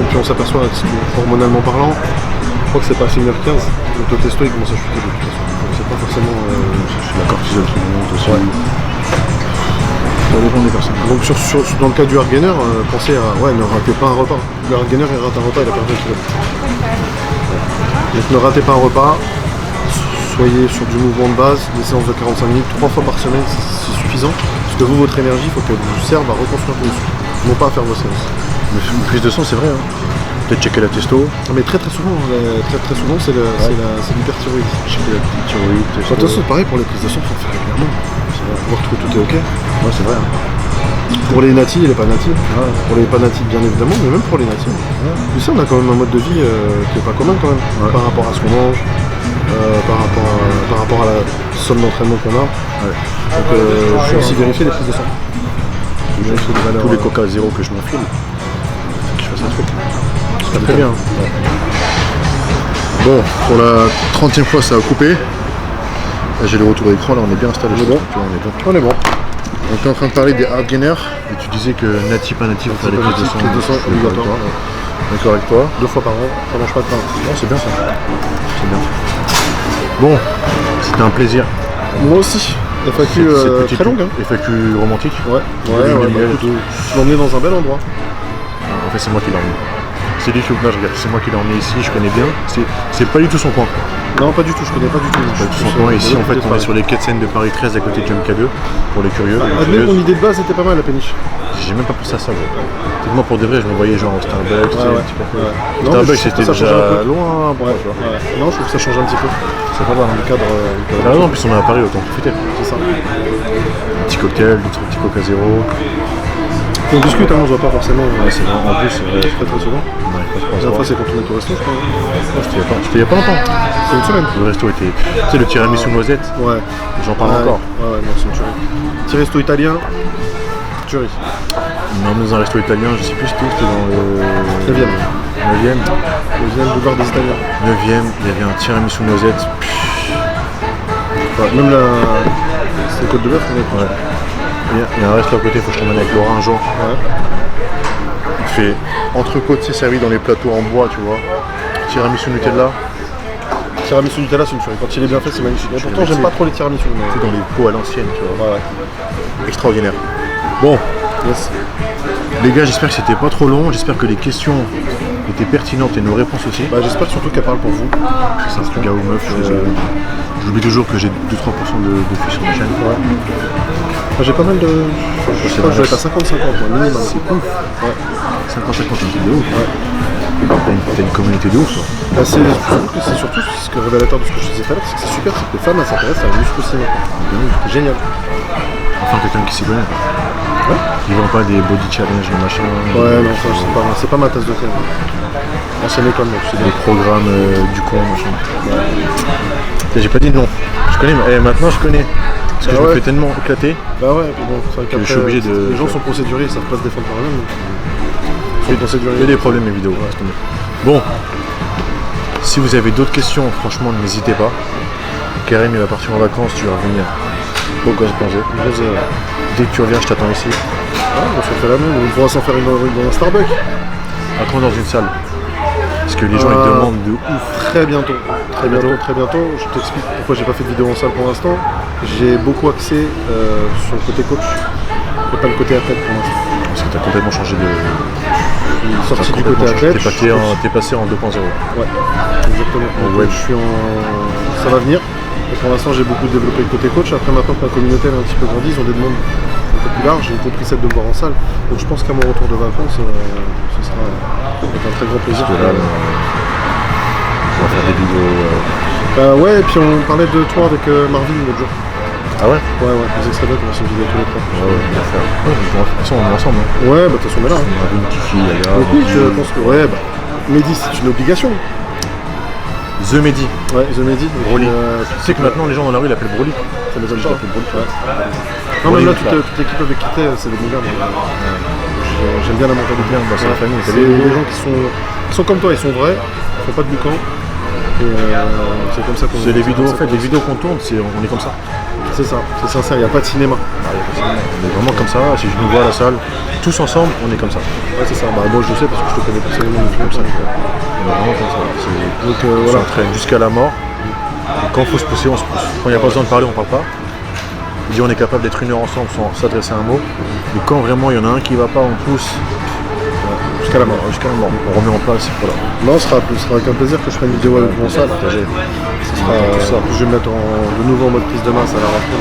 Puis on s'aperçoit, hormonalement parlant, je crois que c'est passé 1h15, le taux testo il commence à chuter de toute façon. Donc c'est pas forcément la cortisol qui monte aussi. Ouais. Ça dépend des personnes. Donc dans le cas du hard gainer, pensez à ne ratez pas un repas. Le hard gainer il rate un repas, il a perdu 1 kg. Donc ne ratez pas un repas, soyez sur du mouvement de base, des séances de 45 minutes, 3 fois par semaine, c'est suffisant. Parce que vous, votre énergie, il faut qu'elle vous serve à reconstruire vos muscles, non pas à faire vos séances. Mais une prise de sang, c'est vrai. Hein. Peut-être checker la testo. Mais très souvent, c'est l'hyperthyroïdie. Checker la thyroïde. De toute façon, pareil pour les prises de sang, il faut le faire régulièrement. Voir que tout est ok. Ouais, c'est vrai. Hein. Pour les natifs et les pas natifs. Ouais. Pour les pas natifs, bien évidemment, mais même pour les natifs. Ouais. Tu sais, on a quand même un mode de vie qui est pas commun quand même, par rapport à ce qu'on mange, par rapport à la somme d'entraînement qu'on a. Ouais. Donc, je vais aussi vérifier les prises de sang. Tous les coca zéro que je m'enfile, que je fasse un truc. C'est très bien. Ouais. Bon, pour la 30e fois, ça a coupé. Là, j'ai le retour d'écran, là on est bien installé. On est bon. On est bon. Donc tu es en train de parler des hard gainers et tu disais que natif, pas natif, on fait des prises de sang obligatoire. D'accord avec toi. 2 fois par an, ça mange pas de pain. Non, c'est bien ça. C'est bien. Bon, c'était un plaisir. Moi aussi. FAQ très longue. Hein. FAQ romantique. Ouais. Tu l'as emmené dans un bel endroit. En fait, c'est moi qui l'ai emmené. C'est lui qui je regarde, c'est moi qui l'ai emmené ici, je connais bien. C'est pas du tout son coin. Non, pas du tout, je connais pas du tout. Son coin. Ici, en fait, on est sur les quais de Seine de Paris 13 à côté de MK2 pour les curieux. Admets, mon idée de base était pas mal, la péniche. J'ai même pas pensé à ça, gros. Moi, pour de vrai, je me voyais genre au Starbucks. Starbucks, c'était déjà loin. Non, je trouve que ça change un petit peu. C'est pas dans le cadre. Ah non, en plus, on est à Paris, autant profiter. C'est ça. Petit cocktail, petit coca zéro. On discute, on se voit pas forcément. C'est vrai, en plus, très souvent. La dernière fois, c'est quand on est au resto, je crois. C'était il y a pas longtemps. C'est une semaine. Le resto était. Tu sais, le tiramisu noisette. Ouais. J'en parle encore. Ouais, non, c'est une tuerie. Petit resto italien. Tuerie. On est dans un resto italien, je sais plus c'était dans le. 9ème. 9ème boulevard des Italiens. 9ème, il y avait un tiramisu noisette. Même la. C'était Côte de Bœuf, on est. Ouais. Il y a un resto à côté, il faut que je t'emmène avec Laura un jour. Ouais. Il fait entrecôte, c'est servi dans les plateaux en bois, tu vois. Tiramisu Nutella. tiramisu Nutella, c'est une tuerie. Quand il est bien fait, c'est magnifique. Et pourtant, j'aime pas trop les tiramisu. Mais... C'est dans les pots à l'ancienne, tu vois. Ouais. Extraordinaire. Bon, Yes. les gars, j'espère que c'était pas trop long. J'espère que les questions étaient pertinentes et nos réponses aussi. Bah, j'espère surtout qu'elle parle pour vous. C'est ça, gars ou meuf. J'oublie toujours que j'ai 2-3% de filles sur ma chaîne. Ouais. Moi, j'ai pas mal de. Je crois que je vais être à 50-50, moi, minimum. C'est ouf. Ouais. 50-50, c'est un truc de ouf. T'as une communauté de ouf, toi. Bah, c'est surtout ce que révélateur de ce que je disais tout à l'heure, c'est que c'est super, c'est que les femmes elles s'intéressent à la muscu aussi. C'est génial. Enfin, quelqu'un qui s'y connaît. Ouais. Ils vendent pas des body challenge, des machins. Ouais, non, ça, c'est pas ma tasse de thé. Ancienne école, moi, je sais Des bien. programmes du con, machin. J'ai pas dit non. Je connais, mais maintenant je connais. Parce que je me fais tellement éclater. Bah ouais, puis bon, c'est vrai qu'après, je suis obligé de- les gens sont procéduriers, ils savent pas se défendre par eux-mêmes. Il y a des problèmes mes vidéos. laisse tomber. Bon, si vous avez d'autres questions, franchement, n'hésitez pas. Karim, il va partir en vacances, tu vas revenir au Gosse Bronzé. Dès que tu reviens, je t'attends ici. Ouais, on se fait la même, on pourra s'en faire une dans un Starbucks. Attends dans une salle. Parce que les gens ils demandent de ouf. Très bientôt. Très bientôt. Je t'explique pourquoi j'ai pas fait de vidéo en salle pour l'instant. J'ai beaucoup axé sur le côté coach et pas le côté athlète pour l'instant. Parce que t'as complètement changé de. Je suis sorti du complètement côté changé. athlète. T'es passé en 2.0. Ouais, exactement. Donc, web. je suis en. Ça va venir. Et pour l'instant, j'ai beaucoup développé le côté coach. Après, maintenant que ma communauté elle est un petit peu grandi, ils ont des demandes un peu plus larges. J'ai compris celle de me voir en salle. Donc, je pense qu'à mon retour de vacances, ce sera avec un très grand plaisir. Parce que là, on va faire des vidéos. Ouais, et puis on parlait de toi avec Marvin l'autre jour. Ah ouais? Ouais, les extraits on va faire une vidéo tous les trois. Ouais, on va faire. Ouais, de toute façon, on est ensemble. Hein. Ouais, bah de toute façon, on est là. On a une petite fille, Yaya. Donc oui, je pense que. Ouais, bah. Mehdi, c'est une obligation. The Mehdi. Ouais, The Mehdi. Broly. Tu sais que maintenant, les gens dans la rue l'appellent Broly. Ça m'étonne pas. Broly. Ouais. Non, mais là, toute l'équipe avec qui t'es, c'est des bons gars. J'aime bien la mentalité. Bien, bah, c'est la famille. C'est des gens qui sont comme toi, ils sont vrais, ils font pas de boucan. Et c'est comme ça qu'on. C'est les vidéos, en fait, les vidéos qu'on tourne, on est comme ça. C'est ça, c'est sincère, il n'y a pas de cinéma. On est vraiment comme ça. Si je nous vois à la salle, tous ensemble, on est comme ça. Ouais, c'est ça. Bah, moi, je le sais parce que je te connais personnellement. Comme ça. On est vraiment comme ça. Donc On voilà. s'entraîne jusqu'à la mort. Et quand il faut se pousser, on se pousse. Quand il n'y a pas besoin de parler, on parle pas. On dit on est capable d'être une heure ensemble sans s'adresser à un mot. Et quand vraiment il y en a un qui va pas, on pousse. Jusqu'à la mort. Jusqu'à la mort. On remet en place. Voilà. Non, ce sera avec un plaisir que je ferai une vidéo avec mon salle. Partagé. Tout ça. Je vais me mettre de nouveau en mode prise de masse à la rentrée.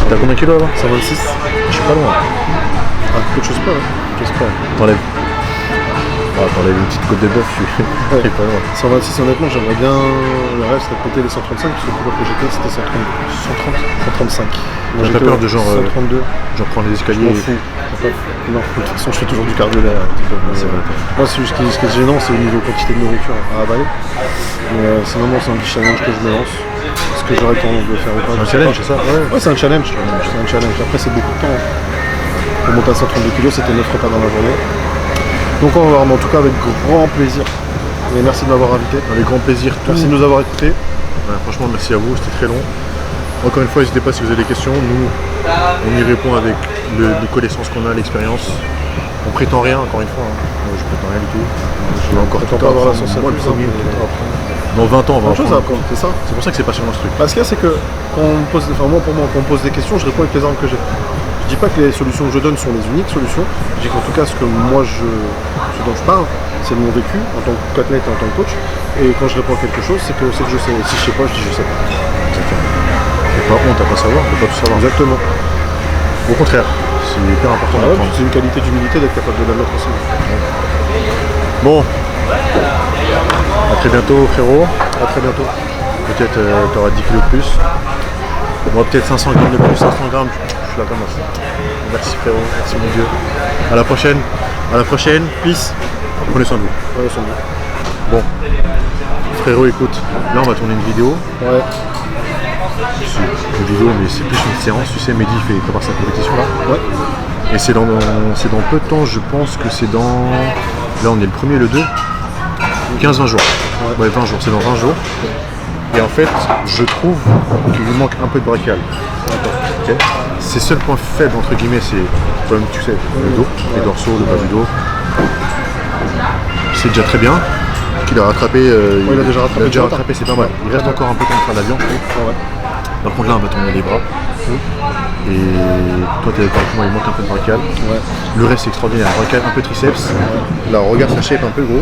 T'as combien de kilos là? 126. Je suis pas loin. Ah, peu de choses pas. Qu'est-ce que t'enlèves? Ah, t'enlèves une petite côte de bœuf, je suis pas loin. 126, honnêtement, j'aimerais bien. Le rêve serait de péter les 135, parce que le plus lourd que j'étais, c'était 135. Moi, J'ai pas peur de genre. 132. J'en prends les Je escaliers. m'en fous. Non, de toute façon, je fais toujours du cardio derrière. C'est vrai. Moi, ce qui est gênant, c'est au niveau quantité de nourriture à avaler. Mais sinon, c'est un petit challenge que je me lance. Est-ce que j'aurais le temps de le faire ou pas? Un challenge, c'est ça? Ouais, c'est un challenge. C'est un challenge. Après, c'est beaucoup de temps. Pour monter à 132 kg, c'était 9 repas dans la journée. Donc, on va voir, mais en tout cas, avec grand plaisir. Et merci de m'avoir invité. Avec grand plaisir. Merci de nous avoir écoutés. Ouais, franchement, merci à vous, c'était très long. Encore une fois, n'hésitez pas si vous avez des questions. Nous, on y répond avec les connaissances qu'on a, l'expérience. On prétend rien, encore une fois. Hein. Moi, je prétends rien du tout. Je vais encore tout pas avoir la apprendre. sensation Moi, le plus premier, simple. tout apprendre. Dans 20 ans, on va Autre chose à apprendre. apprendre, c'est ça. C'est pour ça que c'est passionnant ce truc. Ce qu'il y a, c'est que quand on me pose, enfin moi pour moi, quand on me pose des questions, je réponds avec les armes que j'ai. Je dis pas que les solutions que je donne sont les uniques solutions. Je dis qu'en tout cas, ce dont je parle, c'est de mon vécu en tant qu'athlète et en tant que coach. Et quand je réponds à quelque chose, c'est que je sais. Et si je sais pas, je dis je sais pas. Exactement. Et pas honte à pas savoir, de pas tout savoir. Exactement. Au contraire, c'est hyper important Ah ouais, d'apprendre. c'est une qualité d'humilité d'être capable de l'admettre aussi. Bon, à très bientôt frérot. À très bientôt. Peut-être tu auras 10 kilos de plus. Moi peut-être 500 grammes de plus, 500 grammes, je suis là comme ça. Merci frérot, merci mon Dieu. À la prochaine. À la prochaine. Peace. Prenez soin de vous. Ouais, sans doute. Bon. Frérot écoute, là on va tourner une vidéo. Ouais. C'est une vidéo mais c'est plus une séance, tu sais, Mehdi fait prépare sa compétition là. Ouais. Et c'est dans peu de temps, je pense que c'est dans. Là on est le 1er et le 2. 15-20 jours. Ouais 20 jours, c'est dans 20 jours. Et en fait, je trouve qu'il lui manque un peu de brachial. Okay. Ses seuls points faibles entre guillemets, c'est comme tu sais, le dos, les dorsaux, le bas du dos. C'est déjà très bien. qu'il a rattrapé. il a déjà rattrapé. C'est pas mal. Il reste encore un peu temps de faire l'avion. Ouais. Par contre là on va tourner les bras. Et toi t'es d'accord avec moi, il manque un peu de brachial. Ouais. Le reste c'est extraordinaire, brachial, un peu triceps. Là regarde sa shape un peu gros.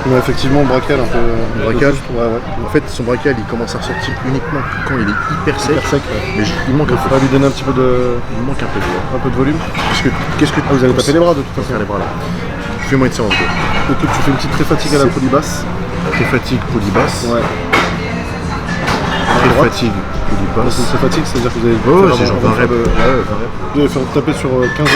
Mais effectivement, brachial un peu. Brachial, Ouais. en fait son brachial il commence à ressortir uniquement quand il est hyper sec. Hyper sec, ouais. Mais il manque Il un peu. faudra lui donner un petit peu de. Il manque un peu de volume. Qu'est-ce que Ah, vous allez taper les bras de toute façon. faire les bras là. Fais-moi une séance de. Écoute, tu fais une petite pré-fatigue à la polybasse. Pré-fatigue, polybasse. Ouais. Pré-fatigue, Donc, polybasse. pré-fatigue, c'est-à-dire que vous allez Oh, faire c'est genre 20 reps. vous allez faire taper sur 15 à 20